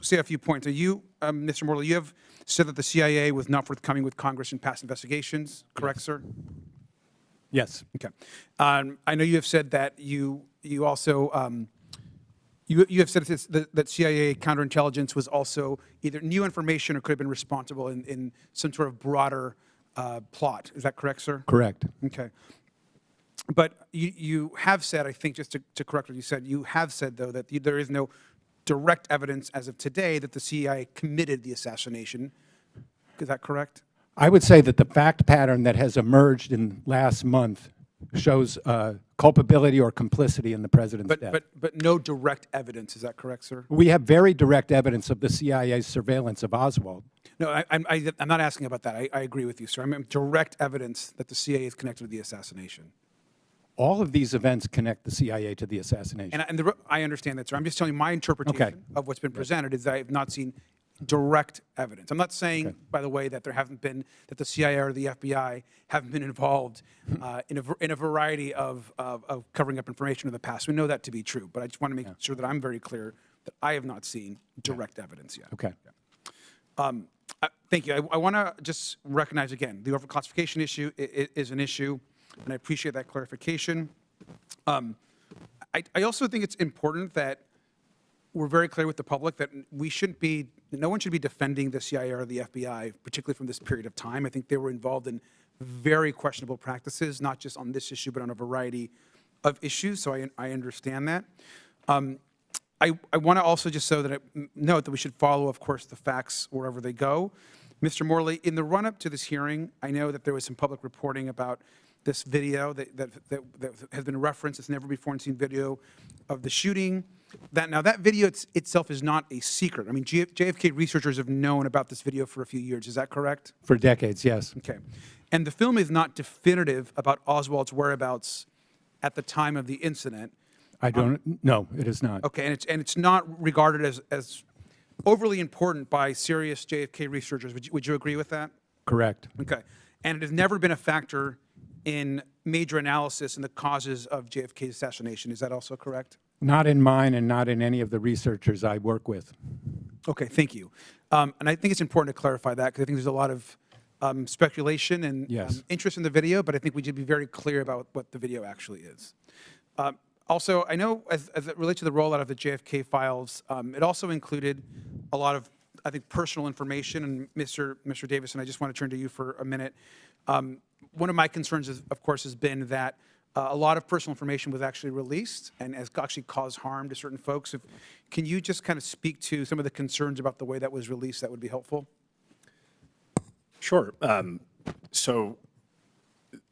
say a few points. You, Mr. Morley, you have said that the CIA was not forthcoming with Congress in past investigations. Correct, sir? Yes. Okay. I know you have said that you also you have said that CIA counterintelligence was also either new information or could have been responsible in some sort of broader plot. Is that correct, sir? Correct. Okay. But you have said, I think, just to correct what you said, you have said, though, that there is no direct evidence as of today that the CIA committed the assassination. Is that correct? I would say that the fact pattern that has emerged in last month shows culpability or complicity in the president's death. But no direct evidence. Is that correct, sir? We have very direct evidence of the CIA's surveillance of Oswald. No, I'm not asking about that. I agree with you, sir. I mean direct evidence that the CIA is connected to the assassination. All of these events connect the CIA to the assassination. And I understand that, sir. I'm just telling you my interpretation of what's been presented is that I have not seen direct evidence. I'm not saying, by the way, that that the CIA or the FBI haven't been involved in a variety of covering up information in the past. We know that to be true, but I just want to make sure that I'm very clear that I have not seen direct evidence yet. Okay. Thank you. I want to just recognize again, the overclassification issue is an issue, and I appreciate that clarification. I also think it's important that we're very clear with the public that we shouldn't be no one should be defending the CIA or the FBI, particularly from this period of time. I think they were involved in very questionable practices, not just on this issue, but on a variety of issues, so I understand that. I want to also just note that we should follow, of course, the facts wherever they go. Mr. Morley, in the run-up to this hearing, I know that there was some public reporting about this video that has been referenced. It's never before seen video of the shooting. Now, that video itself is not a secret. I mean, JFK researchers have known about this video for a few years. Is that correct? For decades, yes. Okay. And the film is not definitive about Oswald's whereabouts at the time of the incident. No, it is not. Okay, and it's not regarded as overly important by serious JFK researchers. Would you agree with that? Correct. Okay. And it has never been a factor in major analysis in the causes of JFK's assassination. Is that also correct? Not in mine and not in any of the researchers I work with. Okay, thank you. And I think it's important to clarify that because I think there's a lot of speculation and Yes. interest in the video, but I think we should be very clear about what the video actually is. Also, I know as it relates to the rollout of the JFK files, it also included a lot of, I think, personal information. And Mr. Davison, I just want to turn to you for a minute. One of my concerns, of course, has been that a lot of personal information was actually released and has actually caused harm to certain folks. Can you just kind of speak to some of the concerns about the way that was released? That would be helpful. Sure. So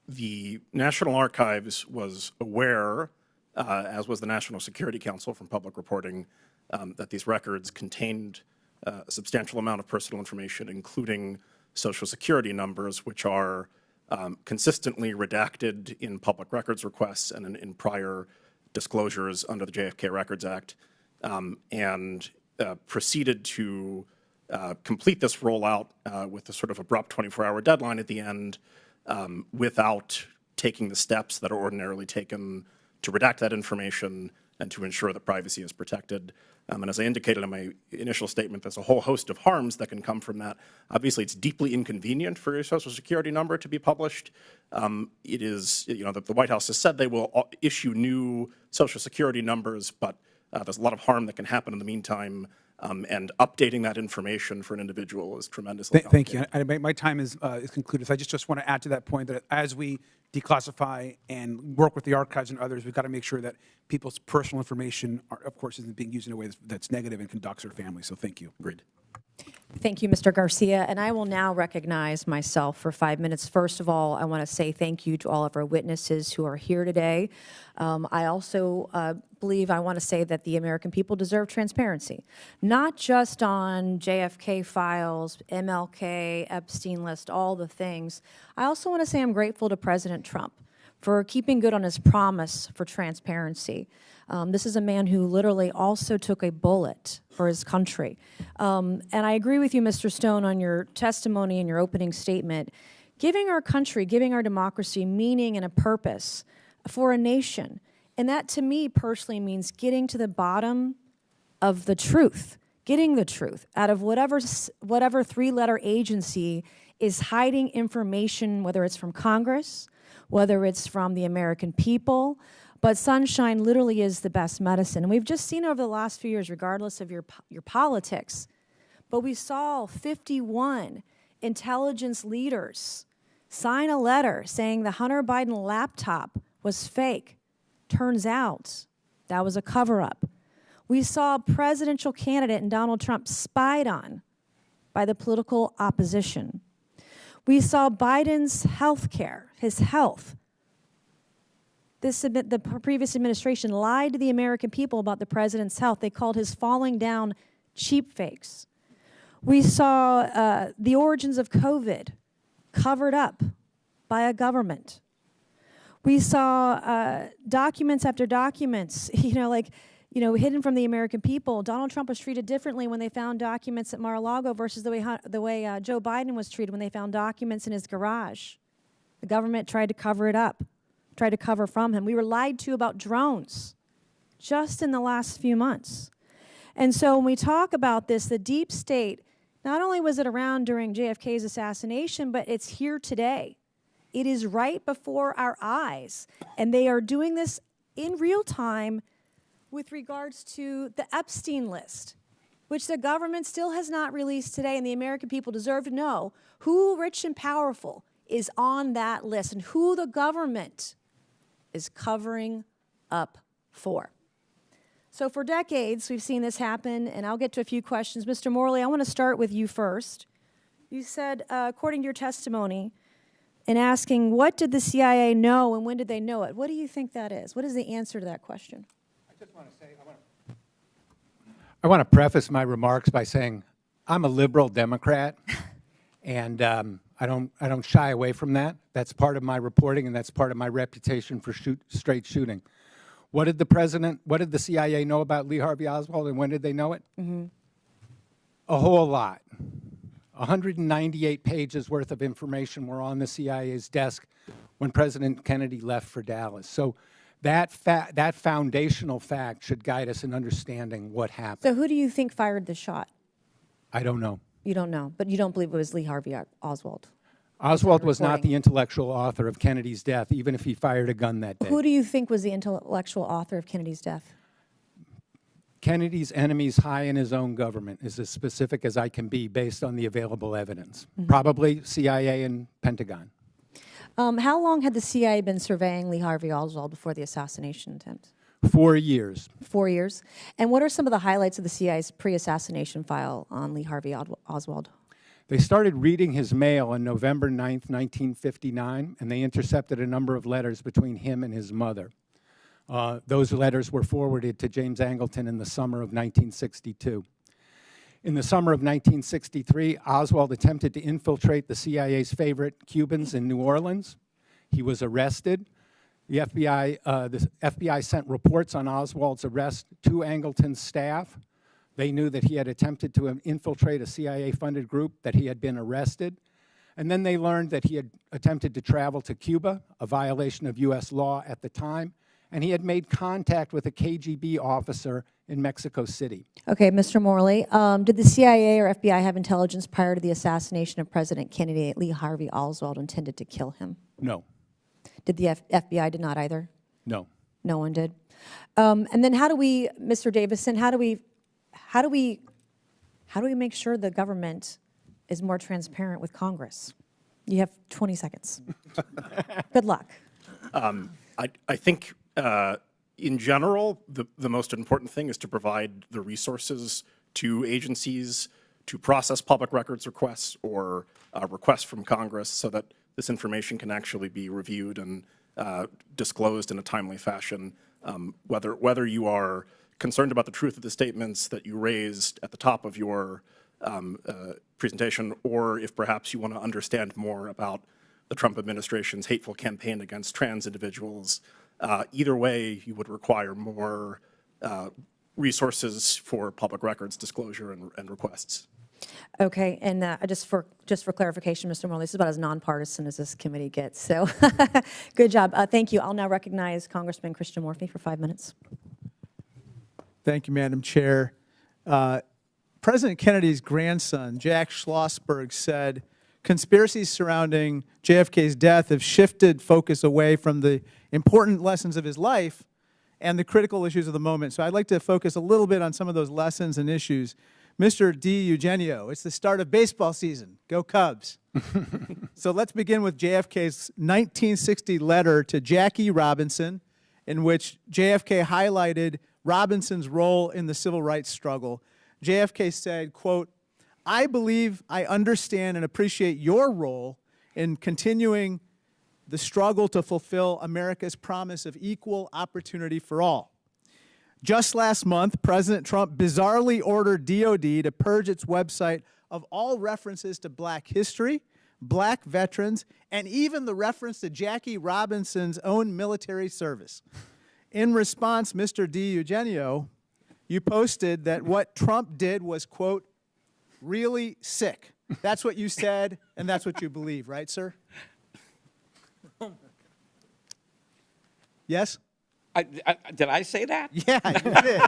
the National Archives was aware, as was the National Security Council from public reporting, that these records contained a substantial amount of personal information, including Social Security numbers, which are consistently redacted in public records requests and in prior disclosures under the JFK Records Act, and proceeded to complete this rollout with a sort of abrupt 24-hour deadline at the end without taking the steps that are ordinarily taken to redact that information and to ensure that privacy is protected. And as I indicated in my initial statement, there's a whole host of harms that can come from that. Obviously, it's deeply inconvenient for your Social Security number to be published. It is, the White House has said they will issue new Social Security numbers, but there's a lot of harm that can happen in the meantime. And updating that information for an individual is tremendously complicated. Thank you. My time is concluded. So I just want to add to that point that as we declassify and work with the archives and others, we've got to make sure that people's personal information, of course, isn't being used in a way that's negative and can dox their family. So thank you. Agreed. Thank you, Mr. Garcia. And I will now recognize myself for 5 minutes. First of all, I want to say thank you to all of our witnesses who are here today. I also believe I want to say that the American people deserve transparency, not just on JFK files, MLK, Epstein list, all the things. I also want to say I'm grateful to President Trump for keeping good on his promise for transparency. This is a man who literally also took a bullet for his country. And I agree with you, Mr. Stone, on your testimony and your opening statement. Giving our country, giving our democracy meaning and a purpose for a nation. And that, to me, personally means getting to the bottom of the truth, getting the truth out of whatever three-letter agency is hiding information, whether it's from Congress, whether it's from the American people. But sunshine literally is the best medicine. And we've just seen over the last few years, regardless of your politics, but we saw 51 intelligence leaders sign a letter saying the Hunter Biden laptop was fake. Turns out that was a cover-up. We saw a presidential candidate and Donald Trump spied on by the political opposition. We saw Biden's health care, his health. The previous administration lied to the American people about the president's health. They called his falling down cheap fakes. We saw the origins of COVID covered up by a government. We saw documents after documents, hidden from the American people. Donald Trump was treated differently when they found documents at Mar-a-Lago versus the way Joe Biden was treated when they found documents in his garage. The government tried to cover it up, tried to cover from him. We were lied to about drones just in the last few months. And so when we talk about this, the deep state, not only was it around during JFK's assassination, but it's here today. It is right before our eyes. And they are doing this in real time with regards to the Epstein list. which the government still has not released today, and the American people deserve to know who rich and powerful is on that list and who the government is covering up for. So for decades, we've seen this happen, and I'll get to a few questions. Mr. Morley, I want to start with you first. You said, according to your testimony, in asking, what did the CIA know and when did they know it? What do you think that is? What is the answer to that question? I just want to say, I want to preface my remarks by saying I'm a liberal Democrat, and I don't shy away from that. That's part of my reporting, and that's part of my reputation for straight shooting. What did the CIA know about Lee Harvey Oswald, and when did they know it? A whole lot. 198 pages worth of information were on the CIA's desk when President Kennedy left for Dallas. So that foundational fact should guide us in understanding what happened. So who do you think fired the shot? I don't know. You don't know, but you don't believe it was Lee Harvey Oswald? Oswald was not the intellectual author of Kennedy's death, even if he fired a gun that day. Who do you think was the intellectual author of Kennedy's death? Kennedy's enemies high in his own government is as specific as I can be based on the available evidence. Probably CIA and Pentagon. How long had the CIA been surveying Lee Harvey Oswald before the assassination attempt? 4 years. 4 years. And what are some of the highlights of the CIA's pre-assassination file on Lee Harvey Oswald? They started reading his mail on November 9th, 1959, and they intercepted a number of letters between him and his mother. Those letters were forwarded to James Angleton in the summer of 1962. In the summer of 1963, Oswald attempted to infiltrate the CIA's favorite Cubans in New Orleans. He was arrested. The FBI sent reports on Oswald's arrest to Angleton's staff. They knew that he had attempted to infiltrate a CIA-funded group, that he had been arrested. And then they learned that he had attempted to travel to Cuba, a violation of U.S. law at the time, and he had made contact with a KGB officer in Mexico City. Okay, Mr. Morley, did the CIA or FBI have intelligence prior to the assassination of President Kennedy that Lee Harvey Oswald intended to kill him? No. Did the FBI did not either? No. No one did. And then how do we, Mr. Davison, how do we make sure the government is more transparent with Congress? You have 20 seconds. Good luck. I think in general, the most important thing is to provide the resources to agencies to process public records requests or requests from Congress so that this information can actually be reviewed and disclosed in a timely fashion, whether you are concerned about the truth of the statements that you raised at the top of your presentation, or if perhaps you want to understand more about the Trump administration's hateful campaign against trans individuals. Either way, you would require more resources for public records disclosure and requests. Okay, and just for clarification, Mr. Morley, this is about as nonpartisan as this committee gets. So, good job. Thank you. I'll now recognize Congressman Christian Morphy for 5 minutes. Thank you, Madam Chair. President Kennedy's grandson, Jack Schlossberg, said, "Conspiracies surrounding JFK's death have shifted focus away from the important lessons of his life and the critical issues of the moment." So I'd like to focus a little bit on some of those lessons and issues. Mr. DiEugenio, it's the start of baseball season. Go Cubs. So let's begin with JFK's 1960 letter to Jackie Robinson, in which JFK highlighted Robinson's role in the civil rights struggle. JFK said, quote, "I believe I understand and appreciate your role in continuing the struggle to fulfill America's promise of equal opportunity for all. Just last month, President Trump bizarrely ordered DOD to purge its website of all references to black history, black veterans, and even the reference to Jackie Robinson's own military service. In response, Mr. DiEugenio, you posted that what Trump did was, quote, really sick. That's what you said, and that's what you believe, right, sir?" Yes? Did I say that? Yeah, you did.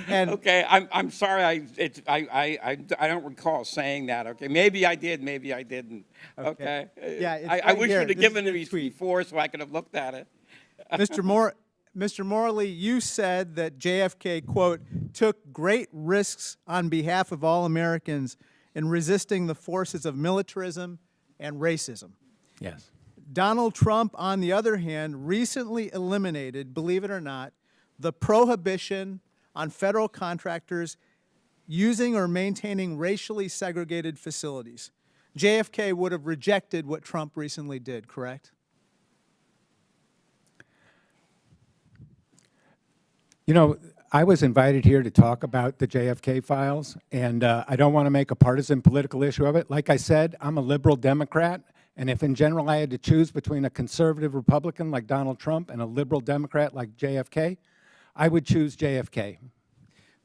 And Okay, I'm sorry. I don't recall saying that. Okay, maybe I did, maybe I didn't. Okay. Yeah, it's I right wish here. you'd have This is given your me tweet. before so I could have looked at it. Mr. Morley, you said that JFK, quote, took great risks on behalf of all Americans in resisting the forces of militarism and racism. Yes. Donald Trump, on the other hand, recently eliminated, believe it or not, the prohibition on federal contractors using or maintaining racially segregated facilities. JFK would have rejected what Trump recently did, correct? You know, I was invited here to talk about the JFK files, and I don't want to make a partisan political issue of it. Like I said, I'm a liberal Democrat, and if in general I had to choose between a conservative Republican like Donald Trump and a liberal Democrat like JFK, I would choose JFK.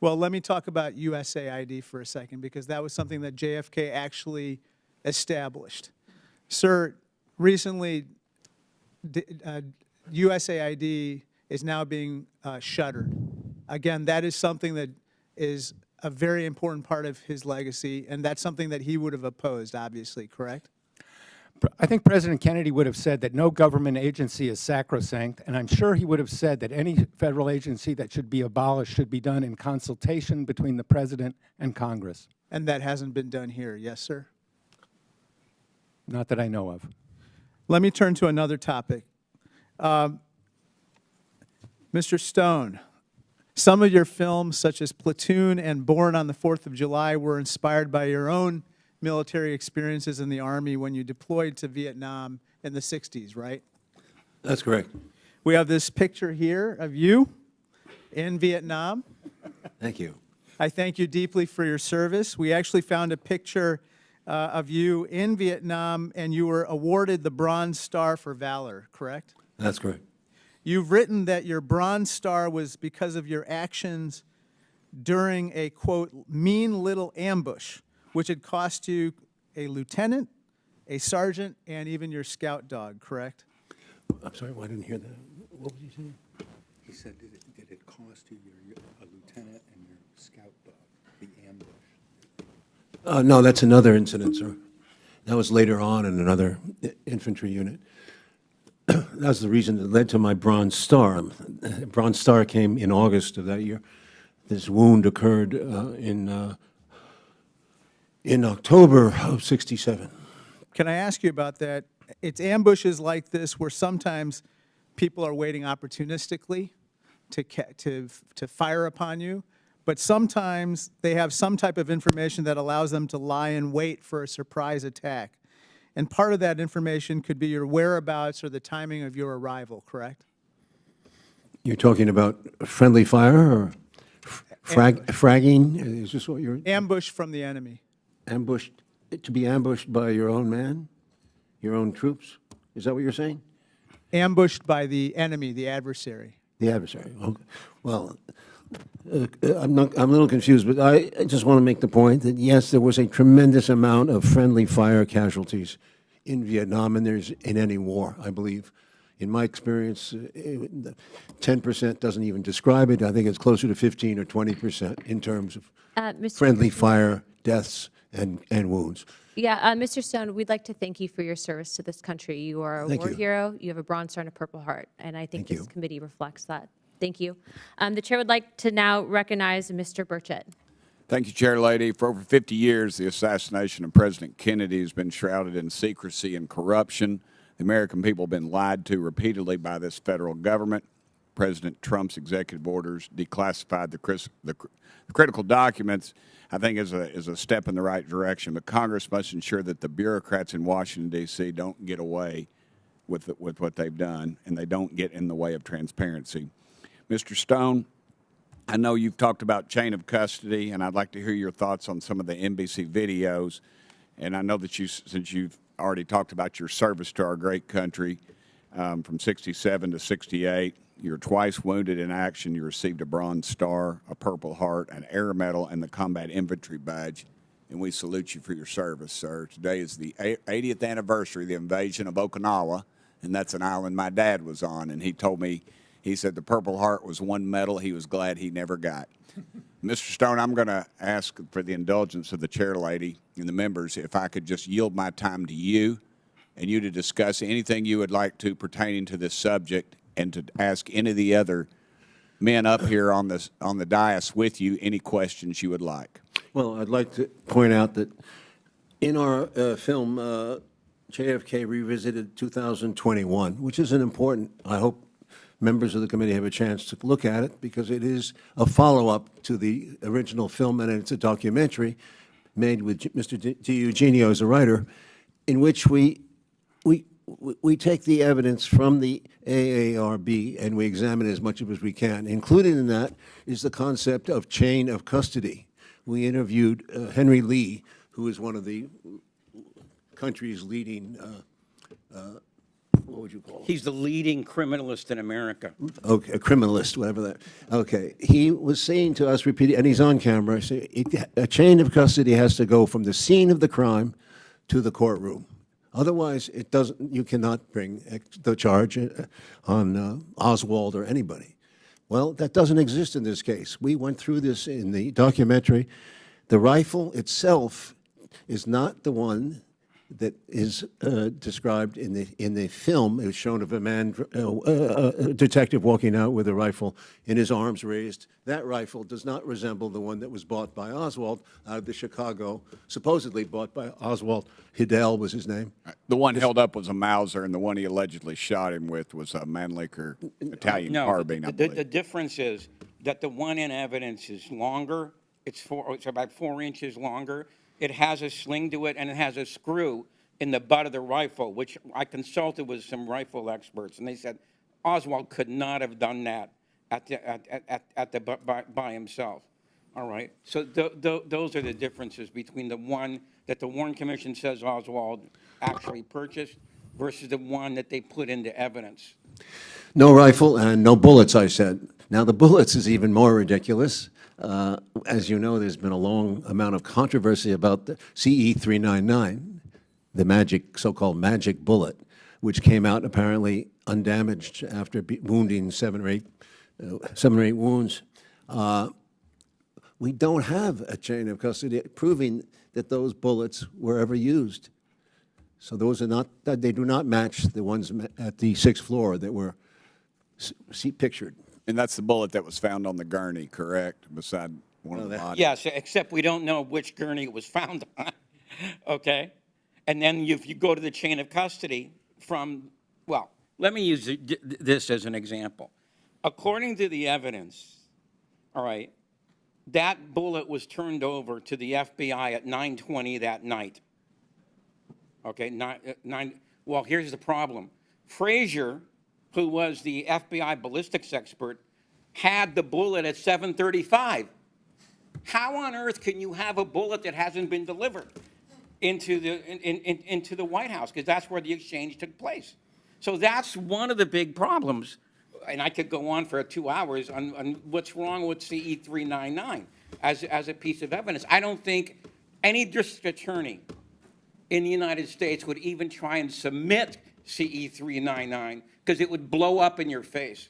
Well, let me talk about USAID for a second, because that was something that JFK actually established. Sir, recently, USAID is now being shuttered. Again, that is something that is a very important part of his legacy, and that's something that he would have opposed, obviously, correct? I think President Kennedy would have said that no government agency is sacrosanct, and I'm sure he would have said that any federal agency that should be abolished should be done in consultation between the President and Congress. And that hasn't been done here, yes, sir? Not that I know of. Let me turn to another topic. Mr. Stone, some of your films, such as Platoon and Born on the 4th of July, were inspired by your own military experiences in the Army when you deployed to Vietnam in the 60s, right? That's correct. We have this picture here of you in Vietnam. Thank you. I thank you deeply for your service. We actually found a picture of you in Vietnam, and you were awarded the Bronze Star for Valor, correct? That's correct. You've written that your Bronze Star was because of your actions during a, quote, mean little ambush, which had cost you a lieutenant, a sergeant, and even your scout dog, correct? I'm sorry, I didn't hear that. What was he saying? He said, did it cost you a lieutenant and your scout dog, the ambush? No, that's another incident, sir. That was later on in another infantry unit. That was the reason that led to my Bronze Star. Bronze Star came in August of that year. This wound occurred in October of '67. Can I ask you about that? It's ambushes like this where sometimes people are waiting opportunistically to fire upon you, but sometimes they have some type of information that allows them to lie in wait for a surprise attack. And part of that information could be your whereabouts or the timing of your arrival, correct? You're talking about friendly fire or fragging? Is this what you're... Ambush from the enemy. Ambushed, to be ambushed by your own man? Your own troops? Is that what you're saying? Ambushed by the enemy, the adversary. The adversary. Okay. Well, I'm a little confused, but I just want to make the point that, yes, there was a tremendous amount of friendly fire casualties in Vietnam, and there's in any war, I believe. In my experience, 10% doesn't even describe it. I think it's closer to 15 or 20% in terms of friendly fire deaths and wounds. Yeah, Mr. Stone, we'd like to thank you for your service to this country. You are a war hero. You have a Bronze Star and a Purple Heart, and I think this committee reflects that. Thank you. The chair would like to now recognize Mr. Burchett. Thank you, Chair Lady. For over 50 years, the assassination of President Kennedy has been shrouded in secrecy and corruption. The American people have been lied to repeatedly by this federal government. President Trump's executive orders declassified the critical documents, I think, is a step in the right direction. But Congress must ensure that the bureaucrats in Washington, D.C. don't get away with what they've done, and they don't get in the way of transparency. Mr. Stone, I know you've talked about chain of custody, and I'd like to hear your thoughts on some of the NBC videos. And I know that since you've already talked about your service to our great country from '67 to '68, you were twice wounded in action. You received a Bronze Star, a Purple Heart, an Air Medal, and the Combat Infantry Badge. And we salute you for your service, sir. Today is the 80th anniversary of the invasion of Okinawa, and that's an island my dad was on. And he told me, he said the Purple Heart was one medal he was glad he never got. Mr. Stone, I'm going to ask for the indulgence of the chair lady and the members if I could just yield my time to you and you to discuss anything you would like to pertaining to this subject and to ask any of the other men up here on the dais with you any questions you would like. Well, I'd like to point out that in our film, JFK Revisited 2021, which is an important, I hope members of the committee have a chance to look at it, because it is a follow-up to the original film, and it's a documentary made with Mr. DiEugenio as a writer, in which we take the evidence from the AARB and we examine as much of it as we can. Included in that is the concept of chain of custody. We interviewed Henry Lee, who is one of the country's leading, what would you call him? He's the leading criminalist in America. Okay, a criminalist, whatever that. Okay, he was saying to us repeatedly, and he's on camera, a chain of custody has to go from the scene of the crime to the courtroom. Otherwise, it doesn't. You cannot bring the charge on Oswald or anybody. Well, that doesn't exist in this case. We went through this in the documentary. The rifle itself is not the one that is described in the film. It was shown of a man, a detective walking out with a rifle in his arms raised. That rifle does not resemble the one that was bought by Oswald out of the Chicago, supposedly bought by Oswald. Hidell was his name. The one held up was a Mauser, and the one he allegedly shot him with was a Mannlicher Italian carbine, I believe. The difference is that the one in evidence is longer. It's about 4 inches longer. It has a sling to it, and it has a screw in the butt of the rifle, which I consulted with some rifle experts, and they said Oswald could not have done that by himself. All right, so those are the differences between the one that the Warren Commission says Oswald actually purchased versus the one that they put into evidence. No rifle and no bullets, I said. Now, the bullets is even more ridiculous. As you know, there's been a long amount of controversy about the CE-399, the so-called magic bullet, which came out apparently undamaged after wounding 7 or 8 wounds. We don't have a chain of custody proving that those bullets were ever used. So those are not, they do not match the ones at the 6th floor that were pictured. And that's the bullet that was found on the gurney, correct? Beside one of the bodies? Yes, except we don't know which gurney it was found on, okay? And then if you go to the chain of custody from, well, let me use this as an example. According to the evidence, all right, that bullet was turned over to the FBI at 9:20 that night. Okay, well, here's the problem. Frazier, who was the FBI ballistics expert, had the bullet at 7:35. How on earth can you have a bullet that hasn't been delivered into the White House? Because that's where the exchange took place. So that's one of the big problems. And I could go on for 2 hours on what's wrong with CE-399 as a piece of evidence. I don't think any district attorney in the United States would even try and submit CE-399 because it would blow up in your face.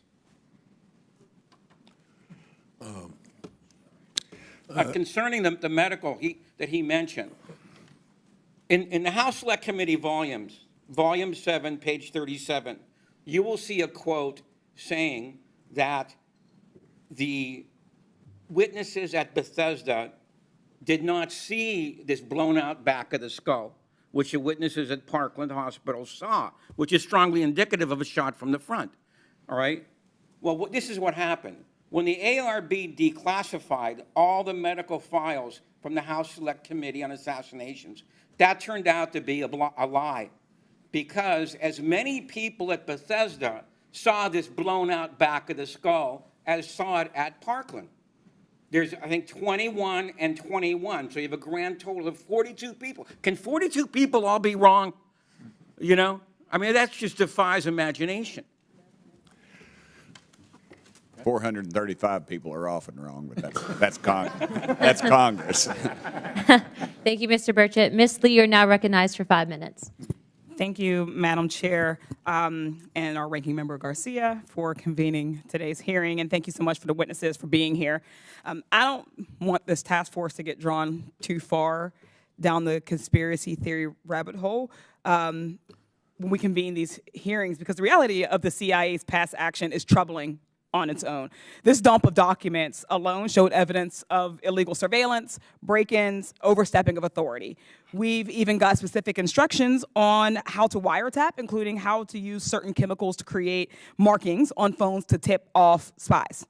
Concerning the medical that he mentioned, in the House Select Committee volumes, Volume 7, page 37, you will see a quote saying that the witnesses at Bethesda did not see this blown out back of the skull, which the witnesses at Parkland Hospital saw, which is strongly indicative of a shot from the front, all right? Well, this is what happened. When the ARB declassified all the medical files from the House Select Committee on Assassinations, that turned out to be a lie, because as many people at Bethesda saw this blown out back of the skull as saw it at Parkland. There's, I think, 21 and 21, so you have a grand total of 42 people. Can 42 people all be wrong? You know? I mean, that just defies imagination. 435 people are often wrong, but that's Congress. Thank you, Mr. Burchett. Ms. Lee, you're now recognized for 5 minutes. Thank you, Madam Chair, and our Ranking Member Garcia for convening today's hearing, and thank you so much for the witnesses for being here. I don't want this task force to get drawn too far down the conspiracy theory rabbit hole when we convene these hearings, because the reality of the CIA's past action is troubling on its own. This dump of documents alone showed evidence of illegal surveillance, break-ins, overstepping of authority. We've even got specific instructions on how to wiretap, including how to use certain chemicals to create markings on phones to tip off spies.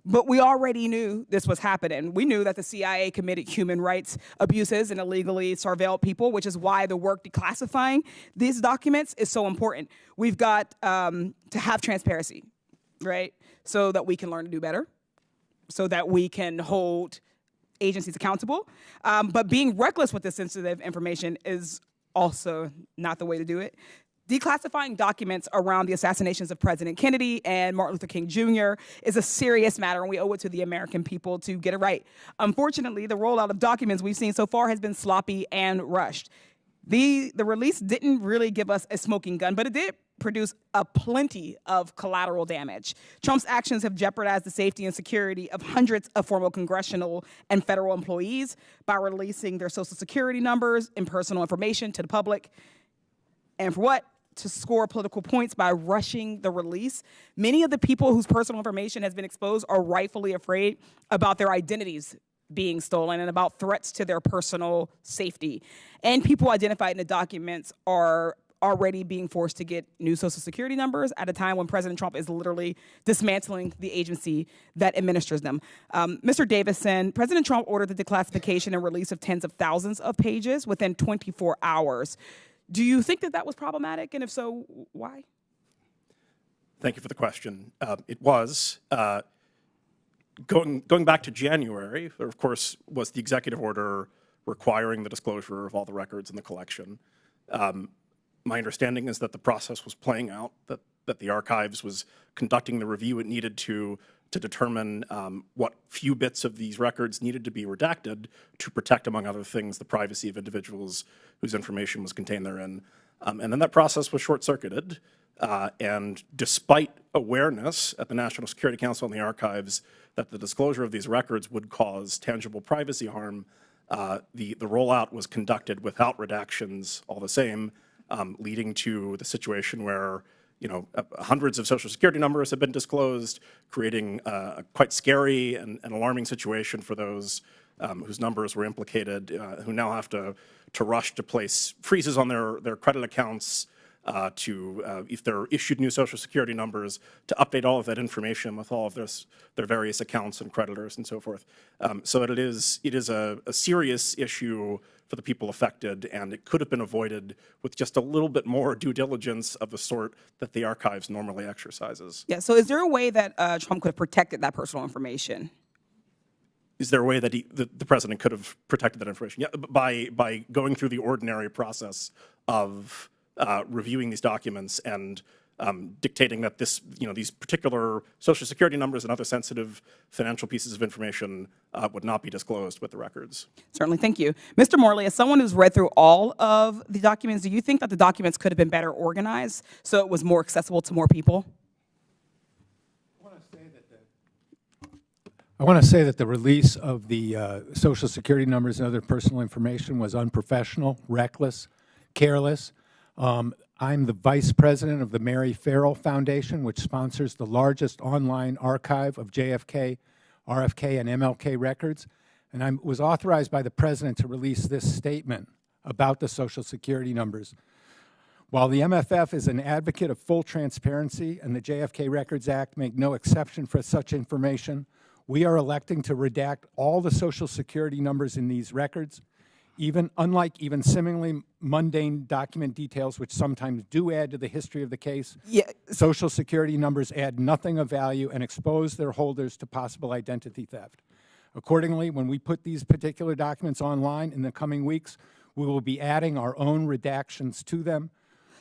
But we already knew this was happening. We knew that the CIA committed human rights abuses and illegally surveilled people, which is why the work declassifying these documents is so important. We've got to have transparency, right? So that we can learn to do better, so that we can hold agencies accountable. But being reckless with this sensitive information is also not the way to do it. Declassifying documents around the assassinations of President Kennedy and Martin Luther King Jr. is a serious matter, and we owe it to the American people to get it right. Unfortunately, the rollout of documents we've seen so far has been sloppy and rushed. The release didn't really give us a smoking gun, but it did produce a plenty of collateral damage. Trump's actions have jeopardized the safety and security of hundreds of former congressional and federal employees by releasing their Social Security numbers and personal information to the public. And for what? To score political points by rushing the release. Many of the people whose personal information has been exposed are rightfully afraid about their identities being stolen and about threats to their personal safety. And people identified in the documents are already being forced to get new Social Security numbers at a time when President Trump is literally dismantling the agency that administers them. Mr. Davison, President Trump ordered the declassification and release of tens of thousands of pages within 24 hours. Do you think that that was problematic? And if so, why? Thank you for the question. It was. Going back to January, there, of course, was the executive order requiring the disclosure of all the records in the collection. My understanding is that the process was playing out, that the archives was conducting the review it needed to determine what few bits of these records needed to be redacted to protect, among other things, the privacy of individuals whose information was contained therein. And then that process was short-circuited. And despite awareness at the National Security Council and the archives that the disclosure of these records would cause tangible privacy harm, the rollout was conducted without redactions all the same, leading to the situation where hundreds of Social Security numbers have been disclosed, creating a quite scary and alarming situation for those whose numbers were implicated, who now have to rush to place freezes on their credit accounts, if they're issued new Social Security numbers, to update all of that information with all of their various accounts and creditors and so forth. So it is a serious issue for the people affected, and it could have been avoided with just a little bit more due diligence of the sort that the archives normally exercises. Yeah, so is there a way that Trump could have protected that personal information? Is there a way that the president could have protected that information? Yeah, by going through the ordinary process of reviewing these documents and dictating that these particular Social Security numbers and other sensitive financial pieces of information would not be disclosed with the records. Certainly, thank you. Mr. Morley, as someone who's read through all of the documents, do you think that the documents could have been better organized so it was more accessible to more people? I want to say that the release of the Social Security numbers and other personal information was unprofessional, reckless, careless. I'm the vice president of the Mary Farrell Foundation, which sponsors the largest online archive of JFK, RFK, and MLK records. And I was authorized by the president to release this statement about the Social Security numbers. While the MFF is an advocate of full transparency and the JFK Records Act make no exception for such information, we are electing to redact all the Social Security numbers in these records, unlike seemingly mundane document details, which sometimes do add to the history of the case. Yeah. Social Security numbers add nothing of value and expose their holders to possible identity theft. Accordingly, when we put these particular documents online in the coming weeks, we will be adding our own redactions to them.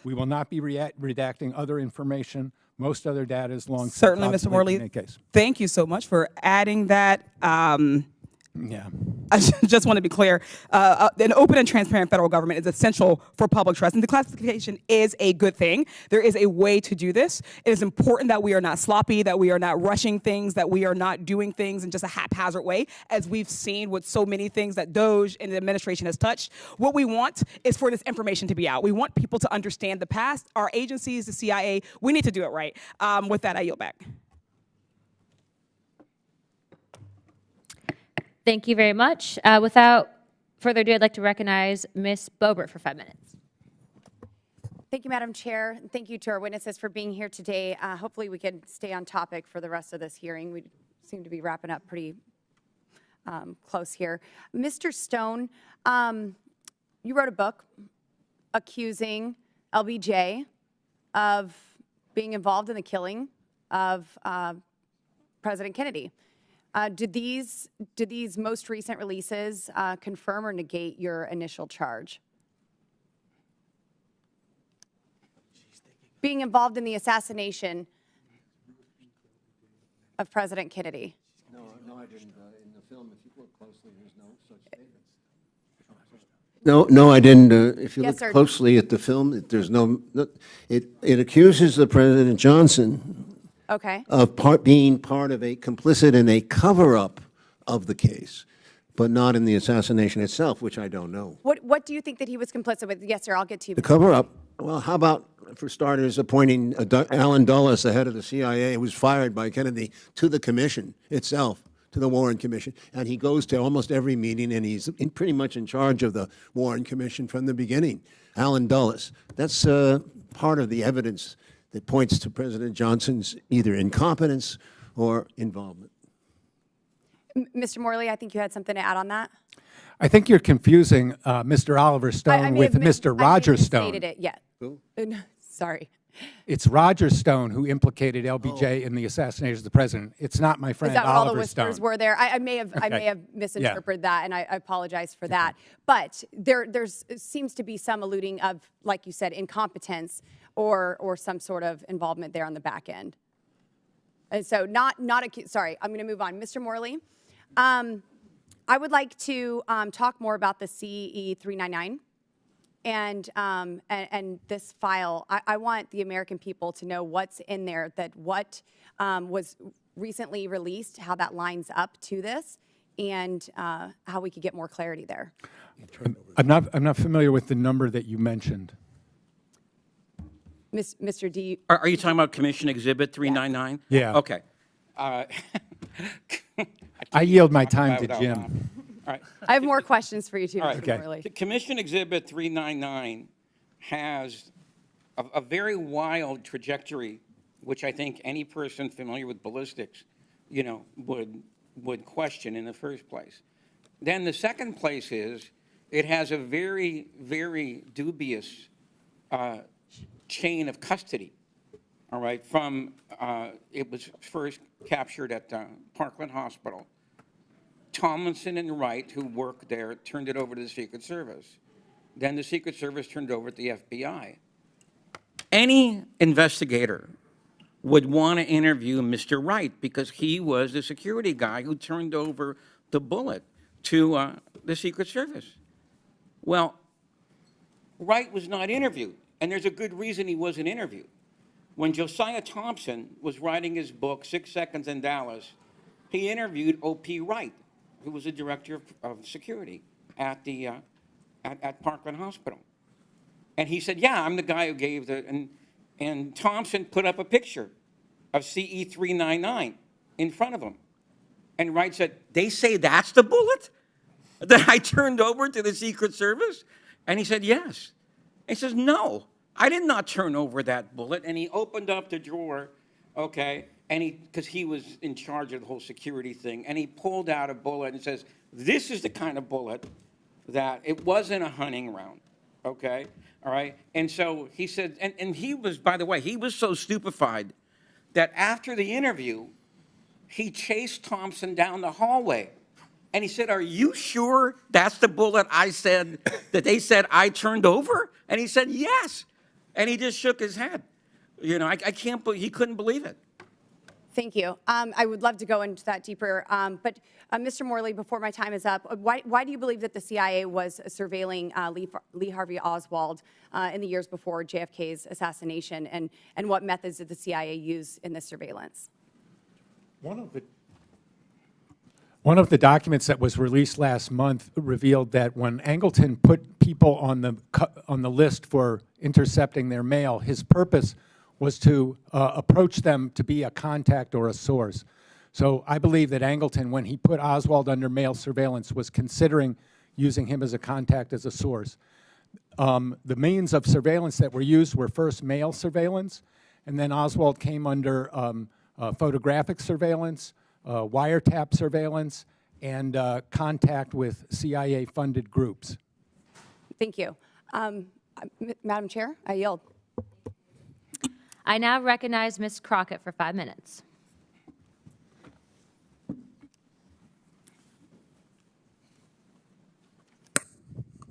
We will not be redacting other information. Most other data is long. Certainly, Mr. Morley. Thank you so much for adding that. Yeah. I just want to be clear. An open and transparent federal government is essential for public trust, and declassification is a good thing. There is a way to do this. It is important that we are not sloppy, that we are not rushing things, that we are not doing things in just a haphazard way, as we've seen with so many things that DOJ and the administration has touched. What we want is for this information to be out. We want people to understand the past. Our agencies, the CIA, we need to do it right. With that, I yield back. Thank you very much. Without further ado, I'd like to recognize Ms. Boebert for 5 minutes. Thank you, Madam Chair. Thank you to our witnesses for being here today. Hopefully we can stay on topic for the rest of this hearing. We seem to be wrapping up pretty close here. Mr. Stone, you wrote a book accusing LBJ of being involved in the killing of President Kennedy. Do these most recent releases confirm or negate your initial charge? Being involved in the assassination of President Kennedy. No, I didn't. In the film, if you look closely, there's no such statement. No, I didn't. If you look closely at the film, there's no. It accuses the President Johnson of being part of a complicit in a cover-up of the case, but not in the assassination itself, which I don't know. What do you think that he was complicit with? Yes, sir. I'll get to you. The cover-up. Well, how about, for starters, appointing Allen Dulles, the head of the CIA, who was fired by Kennedy, to the commission itself, to the Warren Commission. And he goes to almost every meeting, and he's pretty much in charge of the Warren Commission from the beginning. Allen Dulles. That's part of the evidence that points to President Johnson's either incompetence or involvement. Mr. Morley, I think you had something to add on that. I think you're confusing Mr. Oliver Stone with Mr. Roger Stone. I haven't stated it yet. Who? Sorry. It's Roger Stone who implicated LBJ in the assassination of the president. It's not my friend Is that what Oliver all the whispers Stone. were there? I may have misinterpreted that, and I apologize for that. But there seems to be some alluding of, like you said, incompetence or some sort of involvement there on the back end. And so sorry, I'm going to move on. Mr. Morley, I would like to talk more about the CE 399 and this file. I want the American people to know what's in there, that what was recently released, how that lines up to this, and how we could get more clarity there. I'm not familiar with the number that you mentioned. Mr. D. Are you talking about Commission Exhibit 399? Yeah. Okay. I yield my time to Jim. All right. I have more questions for you, too, Mr. Okay. Morley. Commission Exhibit 399 has a very wild trajectory, which I think any person familiar with ballistics, would question in the first place. Then the second place is it has a very, very dubious chain of custody. All right, from it was first captured at Parkland Hospital. Tomlinson and Wright, who worked there, turned it over to the Secret Service. Then the Secret Service turned over to the FBI. Any investigator would want to interview Mr. Wright because he was the security guy who turned over the bullet to the Secret Service. Well, Wright was not interviewed, and there's a good reason he wasn't interviewed. When Josiah Thompson was writing his book, 6 Seconds in Dallas, he interviewed O.P. Wright, who was the director of security at the at Parkland Hospital. And he said, yeah, I'm the guy who gave the, and Thompson put up a picture of CE 399 in front of him. And Wright said, they say that's the bullet that I turned over to the Secret Service? And he said, yes. And he says, no, I did not turn over that bullet. And he opened up the drawer, okay, and because he was in charge of the whole security thing, and he pulled out a bullet and says, this is the kind of bullet that it wasn't a hunting round, okay, all right? And so he said, and he was, by the way, he was so stupefied that after the interview, he chased Thompson down the hallway. And he said, are you sure that's the bullet I said, that they said I turned over? And he said, yes. And he just shook his head. You know, I can't believe, he couldn't believe it. Thank you. I would love to go into that deeper. But Mr. Morley, before my time is up, why do you believe that the CIA was surveilling Lee Harvey Oswald in the years before JFK's assassination? And what methods did the CIA use in this surveillance? One of the documents that was released last month revealed that when Angleton put people on the list for intercepting their mail, his purpose was to approach them to be a contact or a source. So I believe that Angleton, when he put Oswald under mail surveillance, was considering using him as a contact, as a source. The means of surveillance that were used were first mail surveillance, and then Oswald came under photographic surveillance, wiretap surveillance, and contact with CIA-funded groups. Thank you. Madam Chair, I yield. I now recognize Ms. Crockett for 5 minutes.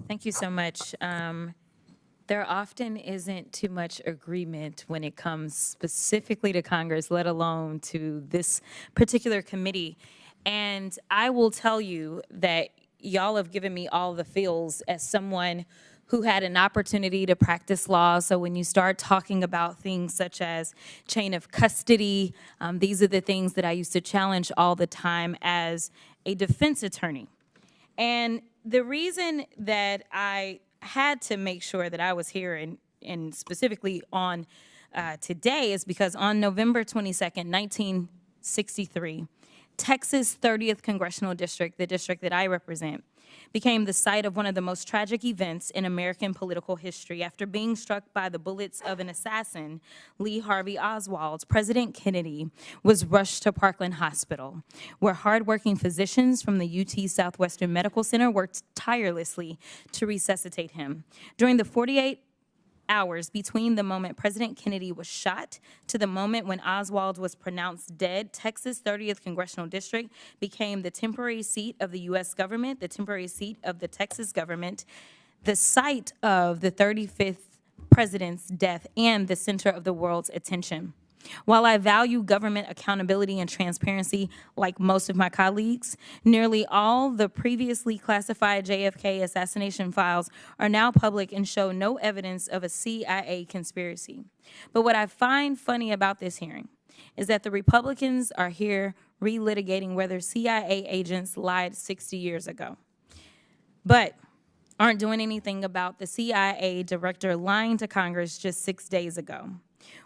Thank you so much. There often isn't too much agreement when it comes specifically to Congress, let alone to this particular committee. And I will tell you that y'all have given me all the feels as someone who had an opportunity to practice law. So when you start talking about things such as chain of custody, these are the things that I used to challenge all the time as a defense attorney. And the reason that I had to make sure that I was here and specifically on today is because on November 22nd, 1963, Texas 30th Congressional District, the district that I represent, became the site of one of the most tragic events in American political history. After being struck by the bullets of an assassin, Lee Harvey Oswald, President Kennedy was rushed to Parkland Hospital, where hardworking physicians from the UT Southwestern Medical Center worked tirelessly to resuscitate him. During the 48 hours between the moment President Kennedy was shot to the moment when Oswald was pronounced dead, Texas 30th Congressional District became the temporary seat of the U.S. government, the temporary seat of the Texas government, the site of the 35th president's death, and the center of the world's attention. While I value government accountability and transparency like most of my colleagues, nearly all the previously classified JFK assassination files are now public and show no evidence of a CIA conspiracy. But what I find funny about this hearing is that the Republicans are here relitigating whether CIA agents lied 60 years ago, but aren't doing anything about the CIA director lying to Congress just 6 days ago.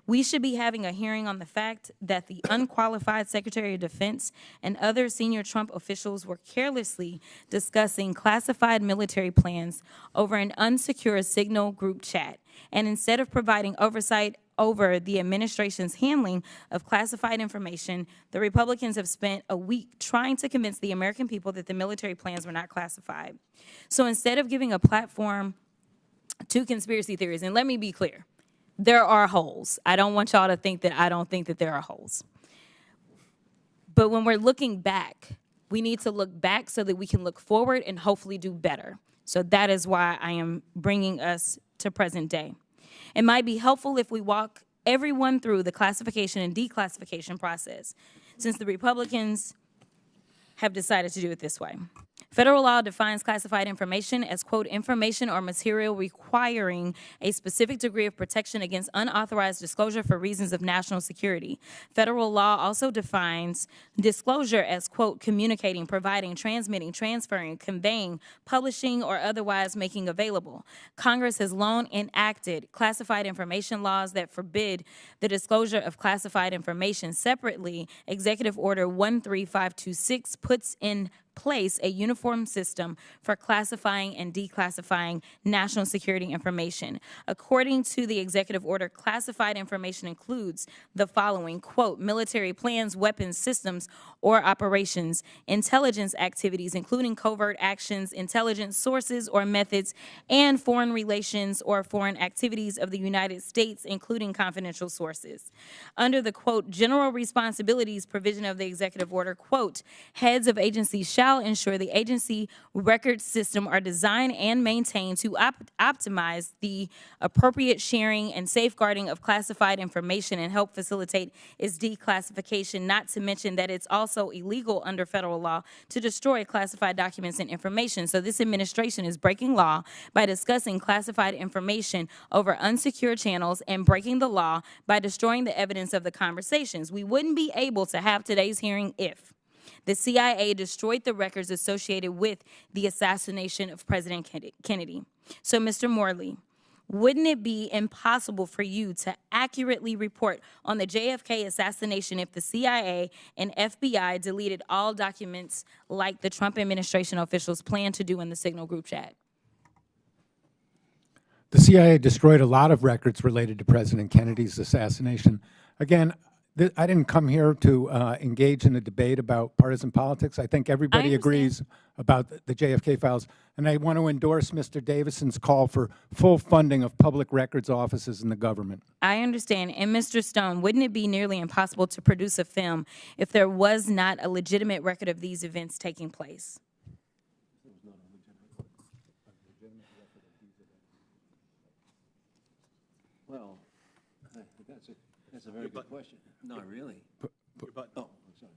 We should be having a hearing on the fact that the unqualified Secretary of Defense and other senior Trump officials were carelessly discussing classified military plans over an unsecure Signal group chat. And instead of providing oversight over the administration's handling of classified information, the Republicans have spent a week trying to convince the American people that the military plans were not classified. So instead of giving a platform to conspiracy theories, and let me be clear, there are holes. I don't want y'all to think that I don't think that there are holes. But when we're looking back, we need to look back so that we can look forward and hopefully do better. So that is why I am bringing us to present day. It might be helpful if we walk everyone through the classification and declassification process, since the Republicans have decided to do it this way. Federal law defines classified information as, quote, information or material requiring a specific degree of protection against unauthorized disclosure for reasons of national security. Federal law also defines disclosure as, quote, communicating, providing, transmitting, transferring, conveying, publishing, or otherwise making available. Congress has long enacted classified information laws that forbid the disclosure of classified information. Separately, Executive Order 13526 puts in place a uniform system for classifying and declassifying national security information. According to the executive order, classified information includes the following, quote, military plans, weapons, systems, or operations, intelligence activities, including covert actions, intelligence sources or methods, and foreign relations or foreign activities of the United States, including confidential sources. Under the, quote, general responsibilities provision of the executive order, quote, heads of agencies shall ensure the agency record system are designed and maintained to optimize the appropriate sharing and safeguarding of classified information and help facilitate its declassification, not to mention that it's also illegal under federal law to destroy classified documents and information. So this administration is breaking law by discussing classified information over unsecured channels and breaking the law by destroying the evidence of the conversations. We wouldn't be able to have today's hearing if the CIA destroyed the records associated with the assassination of President Kennedy. So, Mr. Morley, wouldn't it be impossible for you to accurately report on the JFK assassination if the CIA and FBI deleted all documents like the Trump administration officials plan to do in the Signal group chat? The CIA destroyed a lot of records related to President Kennedy's assassination. Again, I didn't come here to engage in a debate about partisan politics. I think everybody agrees about the JFK files. And I want to endorse Mr. Davison's call for full funding of public records offices in the government. I understand. And Mr. Stone, wouldn't it be nearly impossible to produce a film if there was not a legitimate record of these events taking place? Well, that's a very good question. Not really. Oh, I'm sorry.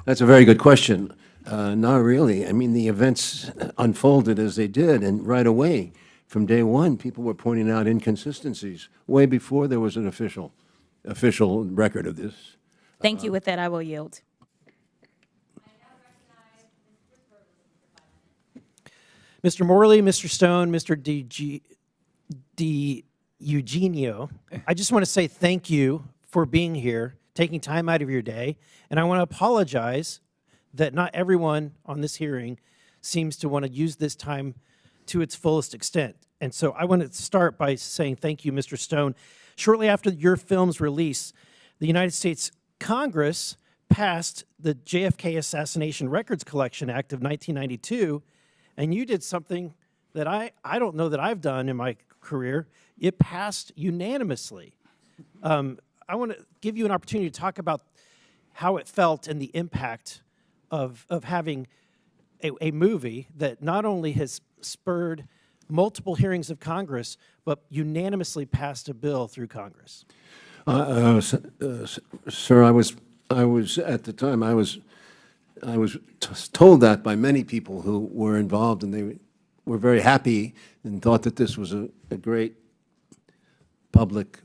That's a very good question. Not really. I mean, the events unfolded as they did, and right away, from day one, people were pointing out inconsistencies, way before there was an official record of this. Thank you. With that, I will yield. Mr. Morley, Mr. Stone, Mr. DiEugenio, I just want to say thank you for being here, taking time out of your day, and I want to apologize that not everyone on this hearing seems to want to use this time to its fullest extent. And so I want to start by saying thank you, Mr. Stone. Shortly after your film's release, the United States Congress passed the JFK Assassination Records Collection Act of 1992, and you did something that I don't know that I've done in my career. It passed unanimously. I want to give you an opportunity to talk about how it felt and the impact of having a movie that not only has spurred multiple hearings of Congress, but unanimously passed a bill through Congress. Sir, I was at the time, I was told that by many people who were involved, and they were very happy and thought that this was a great public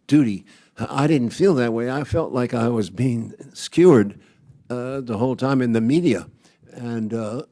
duty. I didn't feel that way. I felt like I was being skewered the whole time in the media. And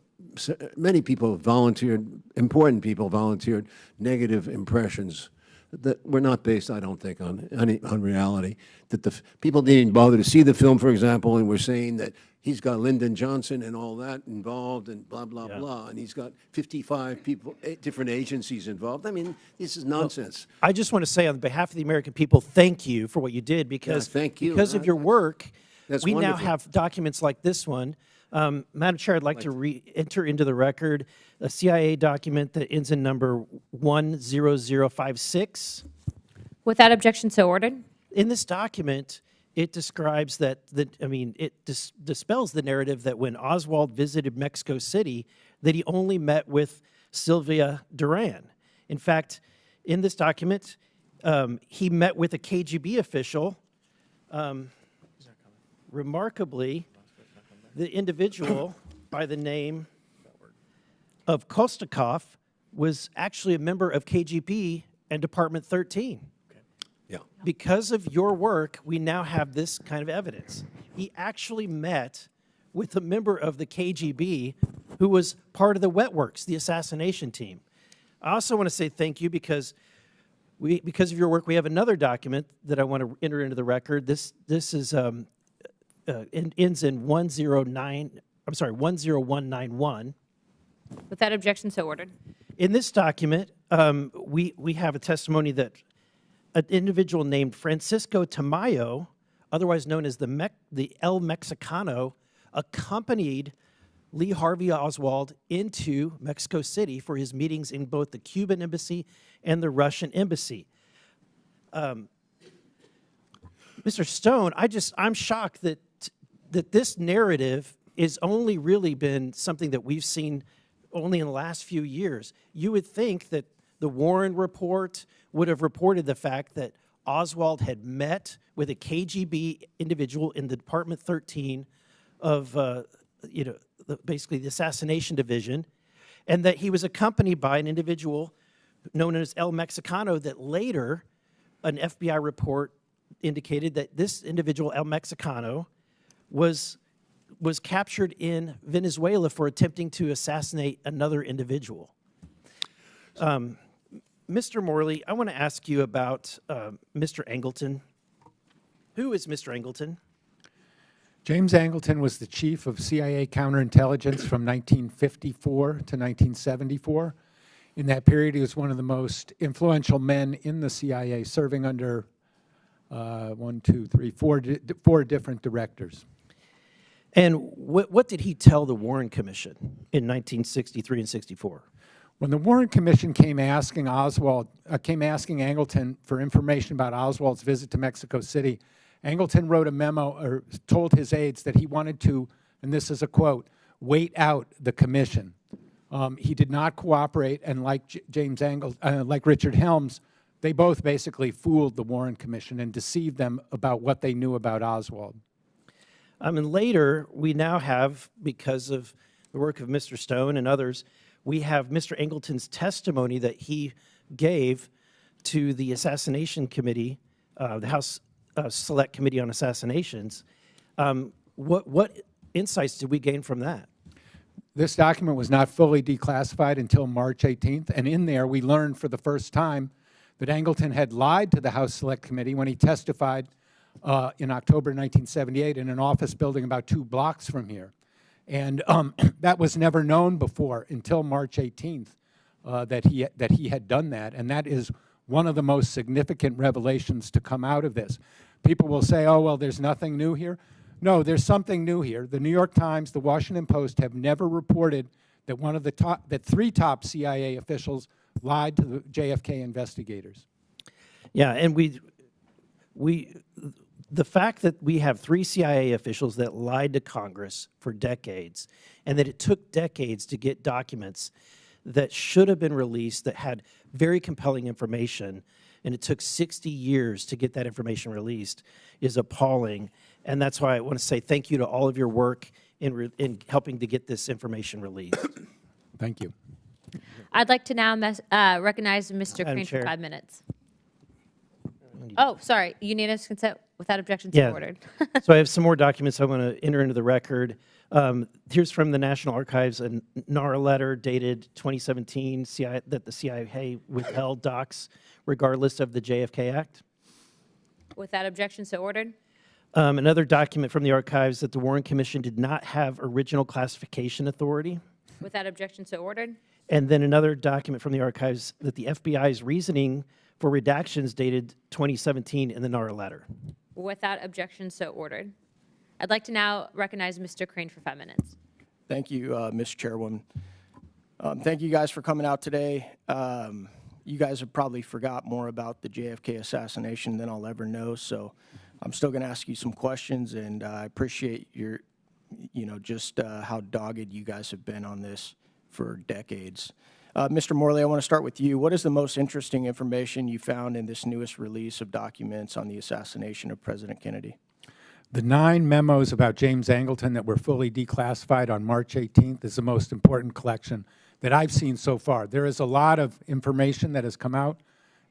many people volunteered, important people volunteered negative impressions that were not based, I don't think, on reality. That the people didn't bother to see the film, for example, and were saying that he's got Lyndon Johnson and all that involved and blah, blah, blah, and he's got 55 people, different agencies involved. I mean, this is nonsense. Well, I just want to say on behalf of the American people, thank you for what you did, because thank you. Because of your work, we wonderful. now have documents like this one. Madam Chair, I'd like to enter into the record a CIA document that ends in number 10056. Without objection, so ordered. In this document, it describes that, it dispels the narrative that when Oswald visited Mexico City, that he only met with Sylvia Duran. In fact, in this document, he met with a KGB official. Remarkably, the individual by the name of Kostakov was actually a member of KGB and Department 13. Yeah. Because of your work, we now have this kind of evidence. He actually met with a member of the KGB who was part of the Wet Works, the assassination team. I also want to say thank you because of your work, we have another document that I want to enter into the record. This is ends in 10191. Without objection, so ordered. In this document, we have a testimony that an individual named Francisco Tamayo, otherwise known as the El Mexicano, accompanied Lee Harvey Oswald into Mexico City for his meetings in both the Cuban embassy and the Russian embassy. Mr. Stone, I'm shocked that this narrative has only really been something that we've seen only in the last few years. You would think that the Warren report would have reported the fact that Oswald had met with a KGB individual in the Department 13 of, basically the assassination division, and that he was accompanied by an individual known as El Mexicano that later an FBI report indicated that this individual, El Mexicano, was captured in Venezuela for attempting to assassinate another individual. Mr. Morley, I want to ask you about Mr. Angleton. Who is Mr. Angleton? James Angleton was the chief of CIA counterintelligence from 1954 to 1974. In that period, he was one of the most influential men in the CIA, serving under four different directors. And what did he tell the Warren Commission in 1963 and 64? When the Warren Commission came asking Angleton for information about Oswald's visit to Mexico City, Angleton wrote a memo or told his aides that he wanted to, and this is a quote, wait out the commission. He did not cooperate, and like like Richard Helms, they both basically fooled the Warren Commission and deceived them about what they knew about Oswald. And later, we now have, because of the work of Mr. Stone and others, we have Mr. Angleton's testimony that he gave to the Assassination Committee, the House Select Committee on Assassinations. What insights did we gain from that? This document was not fully declassified until March 18th, and in there we learned for the first time that Angleton had lied to the House Select Committee when he testified in October 1978 in an office building about 2 blocks from here. And that was never known before until March 18th that he had done that, and that is one of the most significant revelations to come out of this. People will say, oh, well, there's nothing new here. No, there's something new here. The New York Times, the Washington Post have never reported that 3 top CIA officials lied to the JFK investigators. Yeah, and the fact that we have 3 CIA officials that lied to Congress for decades, and that it took decades to get documents that should have been released that had very compelling information, and it took 60 years to get that information released, is appalling. And that's why I want to say thank you to all of your work in helping to get this information released. Thank you. I'd like to now recognize Mr. Crane for 5 minutes. Oh, sorry. Unanimous consent without objection to ordered. So I have some more documents I want to enter into the record. Here's from the National Archives, a NARA letter dated 2017 that the CIA withheld docs regardless of the JFK Act. Without objection, so ordered. Another document from the archives that the Warren Commission did not have original classification authority. Without objection, so ordered. And then another document from the archives that the FBI's reasoning for redactions dated 2017 in the NARA letter. Without objection, so ordered. I'd like to now recognize Mr. Crane for 5 minutes. Thank you, Ms. Chairwoman. Thank you guys for coming out today. You guys have probably forgot more about the JFK assassination than I'll ever know, so I'm still going to ask you some questions, and I appreciate your, just how dogged you guys have been on this for decades. Mr. Morley, I want to start with you. What is the most interesting information you found in this newest release of documents on the assassination of President Kennedy? The 9 memos about James Angleton that were fully declassified on March 18th is the most important collection that I've seen so far. There is a lot of information that has come out.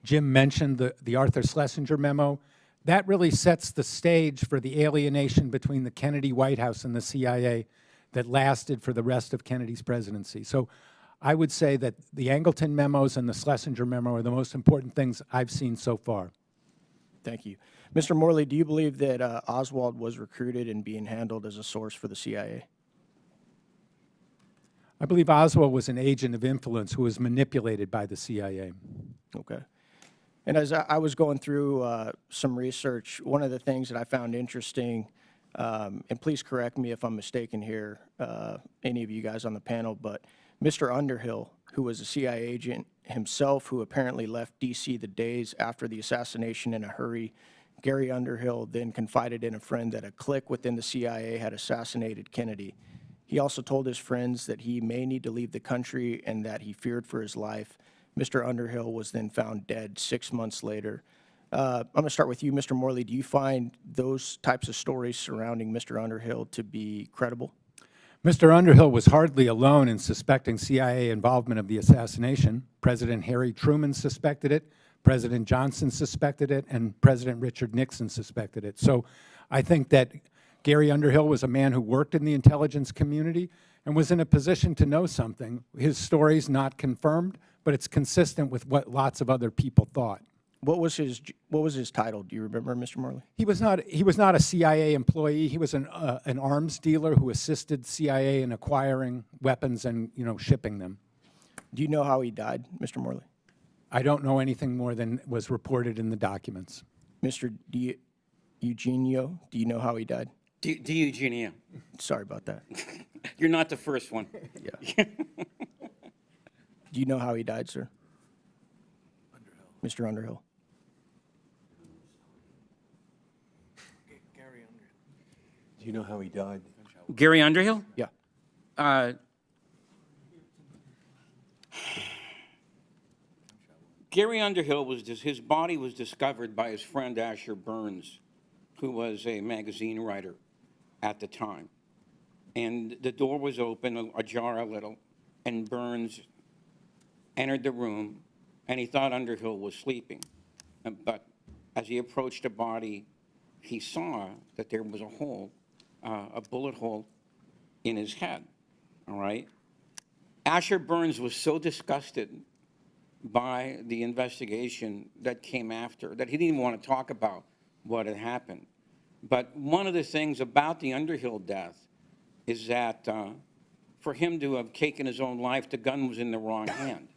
Jim mentioned the Arthur Schlesinger memo. That really sets the stage for the alienation between the Kennedy White House and the CIA that lasted for the rest of Kennedy's presidency. So I would say that the Angleton memos and the Schlesinger memo are the most important things I've seen so far. Thank you. Mr. Morley, do you believe that Oswald was recruited and being handled as a source for the CIA? I believe Oswald was an agent of influence who was manipulated by the CIA. Okay. And as I was going through some research, one of the things that I found interesting, and please correct me if I'm mistaken here, any of you guys on the panel, but Mr. Underhill, who was a CIA agent himself, who apparently left D.C. the days after the assassination in a hurry, Gary Underhill then confided in a friend that a clique within the CIA had assassinated Kennedy. He also told his friends that he may need to leave the country and that he feared for his life. Mr. Underhill was then found dead 6 months later. I'm going to start with you, Mr. Morley. Do you find those types of stories surrounding Mr. Underhill to be credible? Mr. Underhill was hardly alone in suspecting CIA involvement of the assassination. President Harry Truman suspected it, President Johnson suspected it, and President Richard Nixon suspected it. So I think that Gary Underhill was a man who worked in the intelligence community and was in a position to know something. His story's not confirmed, but it's consistent with what lots of other people thought. What was his title? Do you remember, Mr. Morley? He was not a CIA employee. He was an arms dealer who assisted CIA in acquiring weapons and shipping them. Do you know how he died, Mr. Morley? I don't know anything more than was reported in the documents. Mr. DiEugenio, do you know how he died? DiEugenio. Sorry about that. You're not the first one. Yeah. Do you know how he died, sir? Mr. Underhill. Do you know how he died? Gary Underhill? Yeah. Gary Underhill his body was discovered by his friend Asher Burns, who was a magazine writer at the time. And the door was open, ajar a little, and Burns entered the room, and he thought Underhill was sleeping. But as he approached the body, he saw that there was a hole, a bullet hole in his head, all right? Asher Burns was so disgusted by the investigation that came after that he didn't even want to talk about what had happened. But one of the things about the Underhill death is that for him to have taken his own life, the gun was in the wrong hand,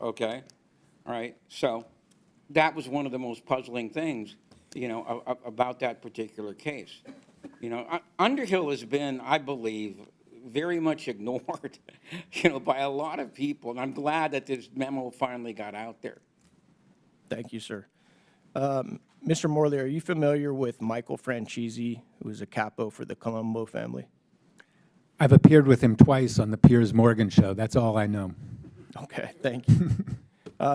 okay? All right, so that was one of the most puzzling things, about that particular case. Underhill has been, I believe, very much ignored, by a lot of people, and I'm glad that this memo finally got out there. Thank you, sir. Mr. Morley, are you familiar with Michael Franchese, who is a capo for the Colombo family? I've appeared with him twice on the Piers Morgan show. That's all I know. Okay, thank you.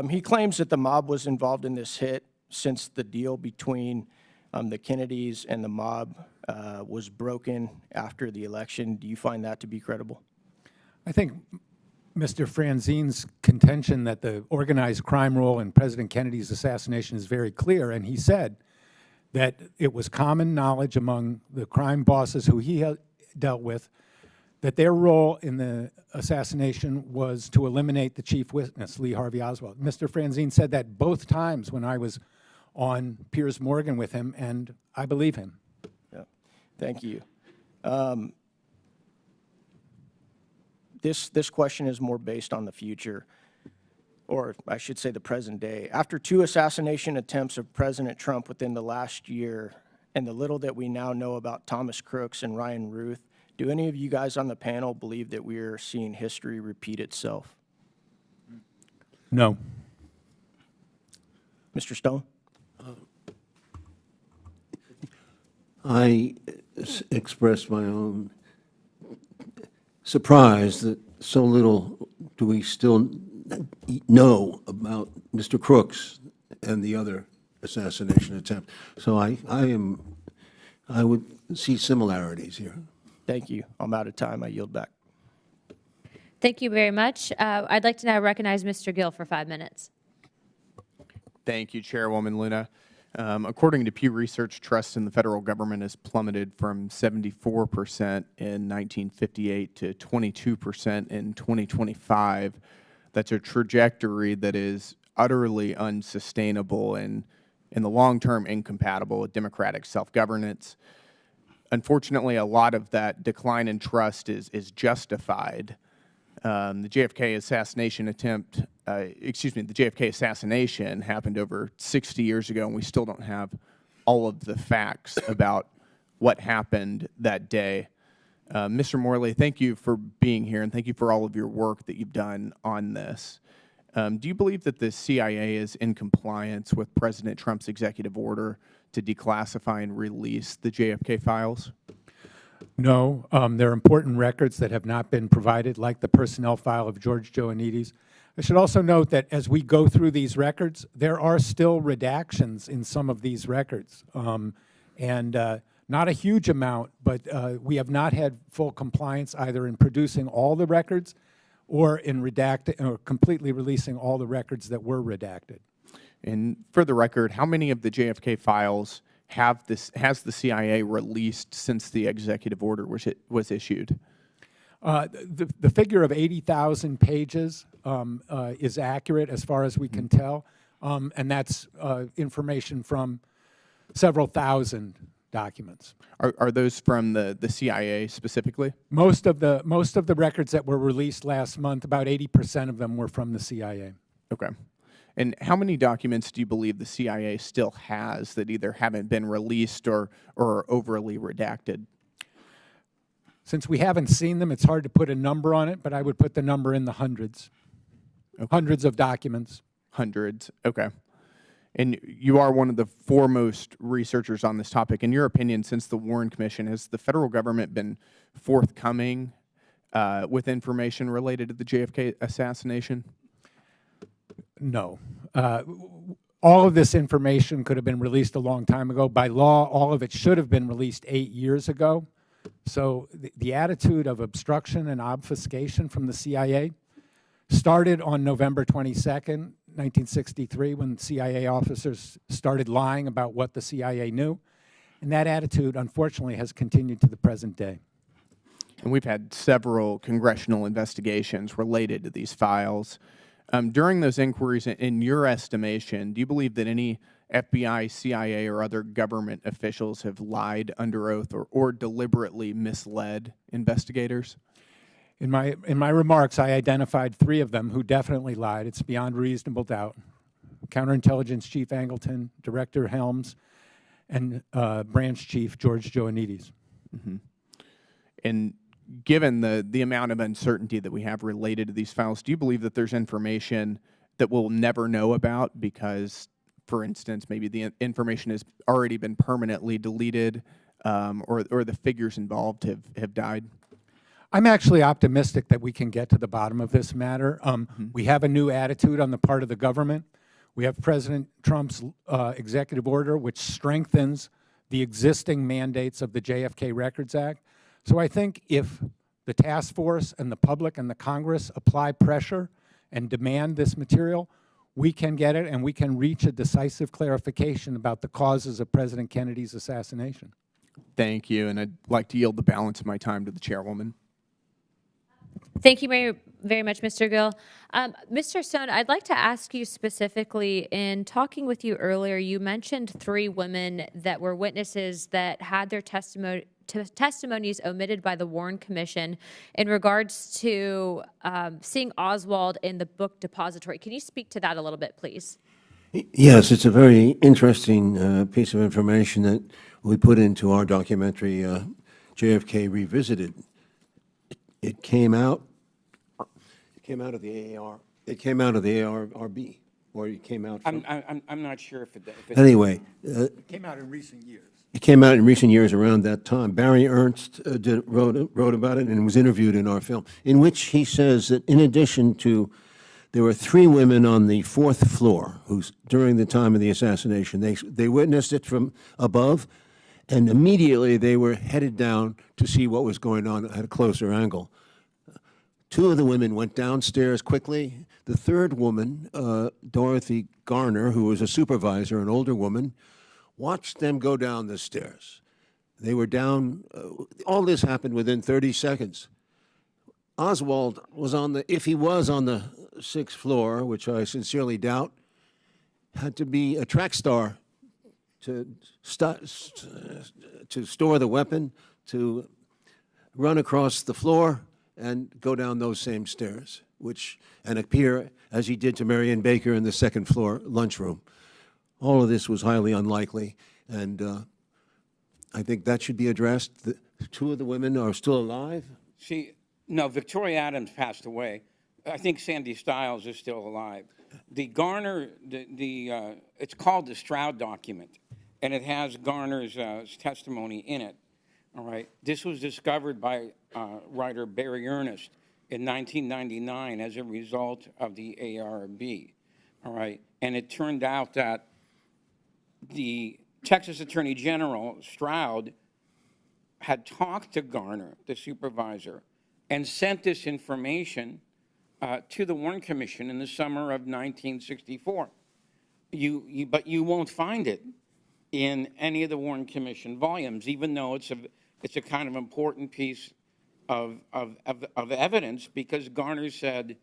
He claims that the mob was involved in this hit since the deal between the Kennedys and the mob was broken after the election. Do you find that to be credible? I think Mr. Franzene's contention that the organized crime role in President Kennedy's assassination is very clear, and he said that it was common knowledge among the crime bosses who he dealt with that their role in the assassination was to eliminate the chief witness, Lee Harvey Oswald. Mr. Franzene said that both times when I was on Piers Morgan with him, and I believe him. Yeah. Thank you. This question is more based on the future, or I should say the present day. After 2 assassination attempts of President Trump within the last year, and the little that we now know about Thomas Crooks and Ryan Ruth, do any of you guys on the panel believe that we are seeing history repeat itself? No. Mr. Stone? I expressed my own surprise that so little do we still know about Mr. Crooks and the other assassination attempt. So I would see similarities here. Thank you. I'm out of time. I yield back. Thank you very much. I'd like to now recognize Mr. Gill for 5 minutes. Thank you, Chairwoman Luna. According to Pew Research, trust in the federal government has plummeted from 74% in 1958 to 22% in 2025. That's a trajectory that is utterly unsustainable and in the long term incompatible with democratic self-governance. Unfortunately, a lot of that decline in trust is justified. The JFK assassination the JFK assassination happened over 60 years ago, and we still don't have all of the facts about what happened that day. Mr. Morley, thank you for being here, and thank you for all of your work that you've done on this. Do you believe that the CIA is in compliance with President Trump's executive order to declassify and release the JFK files? No. There are important records that have not been provided, like the personnel file of George Joannides. I should also note that as we go through these records, there are still redactions in some of these records. Not a huge amount, but we have not had full compliance either in producing all the records or in completely releasing all the records that were redacted. And for the record, how many of the JFK files has the CIA released since the executive order was issued? The figure of 80,000 pages is accurate as far as we can tell, and that's information from several thousand documents. Are those from the CIA specifically? Most of the records that were released last month, about 80% of them were from the CIA. Okay. And how many documents do you believe the CIA still has that either haven't been released or are overly redacted? Since we haven't seen them, it's hard to put a number on it, but I would put the number in the hundreds. Okay. Hundreds of documents. Hundreds, okay. And you are one of the foremost researchers on this topic. In your opinion, since the Warren Commission, has the federal government been forthcoming with information related to the JFK assassination? No. All of this information could have been released a long time ago. By law, all of it should have been released 8 years ago. So the attitude of obstruction and obfuscation from the CIA started on November 22nd, 1963, when CIA officers started lying about what the CIA knew. And that attitude, unfortunately, has continued to the present day. And we've had several congressional investigations related to these files. During those inquiries, in your estimation, do you believe that any FBI, CIA, or other government officials have lied under oath or deliberately misled investigators? In my remarks, I identified 3 of them who definitely lied. It's beyond reasonable doubt. Counterintelligence Chief Angleton, Director Helms, and Branch Chief George Ioannidis. Mm-hmm. And given the amount of uncertainty that we have related to these files, do you believe that there's information that we'll never know about because, for instance, maybe the information has already been permanently deleted or the figures involved have died? I'm actually optimistic that we can get to the bottom of this matter. We have a new attitude on the part of the government. We have President Trump's executive order, which strengthens the existing mandates of the JFK Records Act. So I think if the task force and the public and the Congress apply pressure and demand this material, we can get it and we can reach a decisive clarification about the causes of President Kennedy's assassination. Thank you, and I'd like to yield the balance of my time to the chairwoman. Thank you very, very much, Mr. Gill. Mr. Stone, I'd like to ask you specifically, in talking with you earlier, you mentioned 3 women that were witnesses that had their testimonies omitted by the Warren Commission in regards to seeing Oswald in the book depository. Can you speak to that a little bit, please? Yes, it's a very interesting piece of information that we put into our documentary, JFK Revisited. It came out of the AAR. It came out of the ARRB, or it came out from... I'm not sure if it... Anyway... it came out in recent years. It came out in recent years around that time. Barry Ernst wrote about it and was interviewed in our film, in which he says that in addition to... There were 3 women on the 4th floor who, during the time of the assassination, they witnessed it from above, and immediately they were headed down to see what was going on at a closer angle. 2 of the women went downstairs quickly. The 3rd woman, Dorothy Garner, who was a supervisor, an older woman, watched them go down the stairs. They were down, all this happened within 30 seconds. Oswald was if he was on the 6th floor, which I sincerely doubt, had to be a track star to store the weapon, to run across the floor and go down those same stairs, and appear as he did to Marion Baker in the 2nd floor lunchroom. All of this was highly unlikely, and I think that should be addressed. 2 of the women are still alive. No, Victoria Adams passed away. I think Sandy Stiles is still alive. The Garner, it's called the Stroud document, and it has Garner's testimony in it. All right. This was discovered by writer Barry Ernst in 1999 as a result of the ARB. All right. And it turned out that the Texas Attorney General, Stroud, had talked to Garner, the supervisor, and sent this information to the Warren Commission in the summer of 1964. But you won't find it in any of the Warren Commission volumes, even though it's a kind of important piece of evidence, because Garner said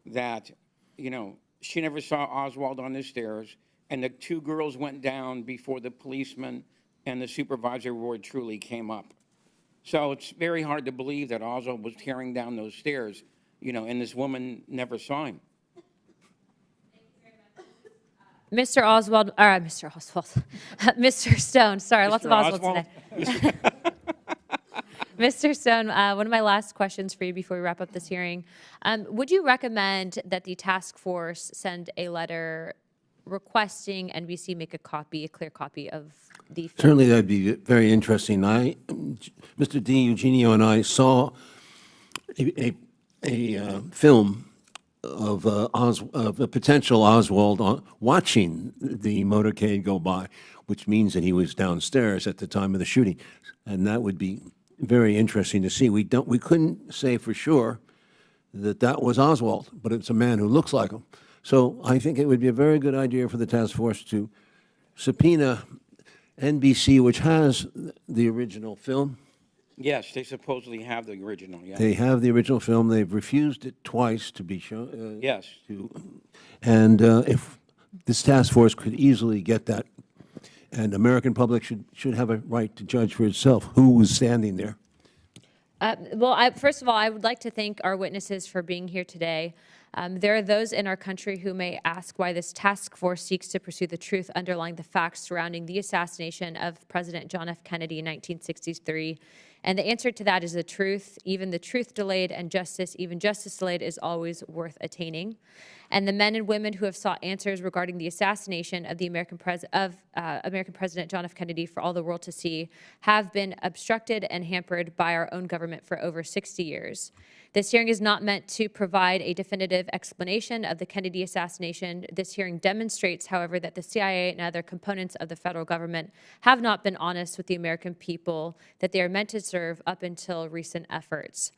that, you know, she never saw Oswald on the stairs, and the two girls went down before the policeman and the supervisor, Roy Truly, came up. So it's very hard to believe that Oswald was tearing down those stairs, you know, and this woman never saw him. Mr. Oswald, Mr. Stone, sorry, lots of Oswalds today. Mr. Stone, one of my last questions for you before we wrap up this hearing. Would you recommend that the task force send a letter requesting NBC make a clear copy of the film? Certainly, that'd be very interesting. Mr. DiEugenio and I saw a film of a potential Oswald watching the motorcade go by, which means that he was downstairs at the time of the shooting, and that would be very interesting to see. We couldn't say for sure that was Oswald, but it's a man who looks like him. So I think it would be a very good idea for the task force to subpoena NBC, which has the original film. Yes, they supposedly have the original, yeah. They have the original film. They've refused it twice to be shown. Yes. And if this task force could easily get that, and the American public should have a right to judge for itself who was standing there. Well, first of all, I would like to thank our witnesses for being here today. There are those in our country who may ask why this task force seeks to pursue the truth underlying the facts surrounding the assassination of President John F. Kennedy in 1963. And the answer to that is the truth. Even the truth delayed and justice, even justice delayed, is always worth attaining. And the men and women who have sought answers regarding the assassination of the American President John F. Kennedy for all the world to see have been obstructed and hampered by our own government for over 60 years. This hearing is not meant to provide a definitive explanation of the Kennedy assassination. This hearing demonstrates, however, that the CIA and other components of the federal government have not been honest with the American people that they are meant to serve up until recent efforts.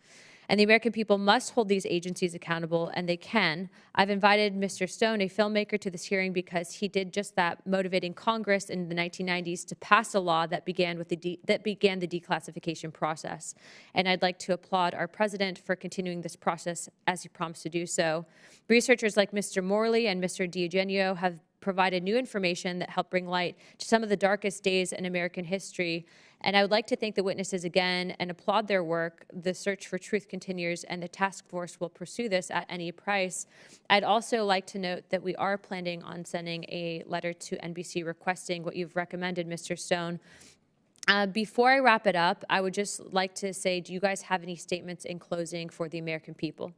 And the American people must hold these agencies accountable, and they can. I've invited Mr. Stone, a filmmaker, to this hearing because he did just that, motivating Congress in the 1990s to pass a law that began the declassification process. And I'd like to applaud our president for continuing this process as he promised to do so. Researchers like Mr. Morley and Mr. DiEugenio have provided new information that helped bring light to some of the darkest days in American history. And I would like to thank the witnesses again and applaud their work. The search for truth continues, and the task force will pursue this at any price. I'd also like to note that we are planning on sending a letter to NBC requesting what you've recommended, Mr. Stone. Before I wrap it up, I would just like to say, do you guys have any statements in closing for the American people?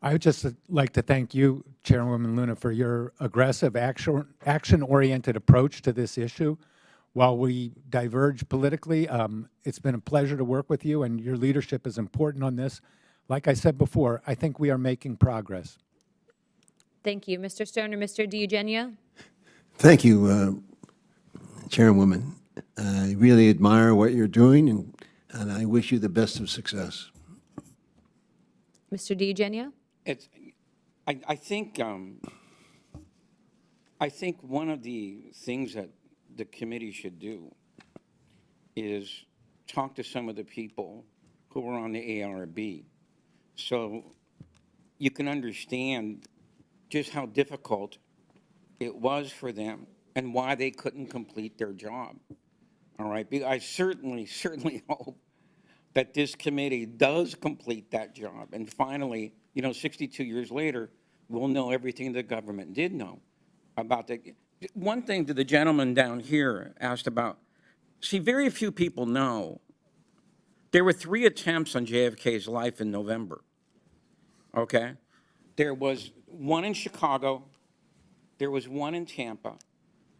I would just like to thank you, Chairwoman Luna, for your aggressive, action-oriented approach to this issue. While we diverge politically, it's been a pleasure to work with you, and your leadership is important on this. Like I said before, I think we are making progress. Thank you. Mr. Stone or Mr. DiEugenio? Thank you, Chairwoman. I really admire what you're doing, and I wish you the best of success. Mr. DiEugenio? I think one of the things that the committee should do is talk to some of the people who were on the ARB so you can understand just how difficult it was for them and why they couldn't complete their job. All right, I certainly hope that this committee does complete that job. And finally, 62 years later, we'll know everything the government did know about the. One thing that the gentleman down here asked about, see, very few people know there were 3 attempts on JFK's life in November, okay? There was one in Chicago, there was one in Tampa,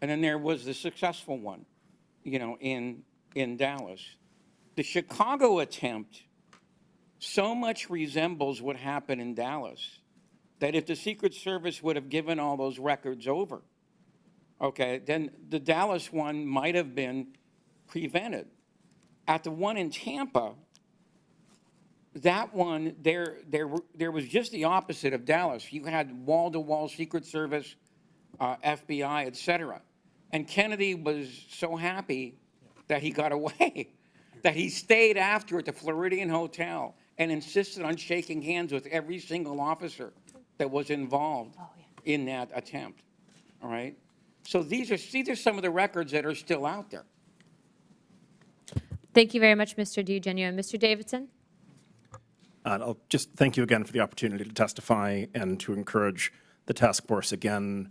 and then there was the successful one, in Dallas. The Chicago attempt so much resembles what happened in Dallas that if the Secret Service would have given all those records over, okay, then the Dallas one might have been prevented. At the one in Tampa, that one, there was just the opposite of Dallas. You had wall-to-wall Secret Service, FBI, et cetera. And Kennedy was so happy that he got away, that he stayed after at the Floridian Hotel and insisted on shaking hands with every single officer that was involved in that attempt. All right? So these are some of the records that are still out there. Thank you very much, Mr. DiEugenio. Mr. Davidson? I'll just thank you again for the opportunity to testify and to encourage the task force again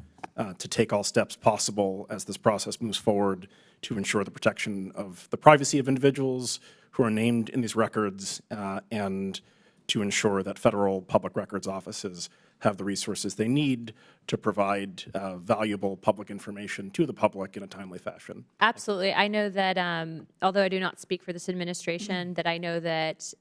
to take all steps possible as this process moves forward to ensure the protection of the privacy of individuals who are named in these records and to ensure that federal public records offices have the resources they need to provide valuable public information to the public in a timely fashion. Absolutely. I know that, although I do not speak for this administration, that I know that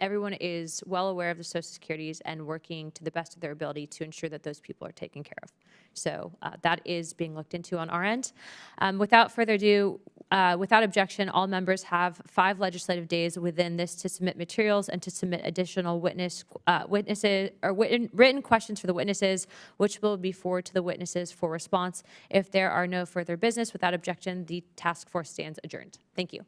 everyone is well aware of the Social Securities and working to the best of their ability to ensure that those people are taken care of. So that is being looked into on our end. Without further ado, without objection, all members have 5 legislative days within this to submit materials and to submit additional witnesses or written questions for the witnesses, which will be forwarded to the witnesses for response. If there are no further business, without objection, the task force stands adjourned. Thank you.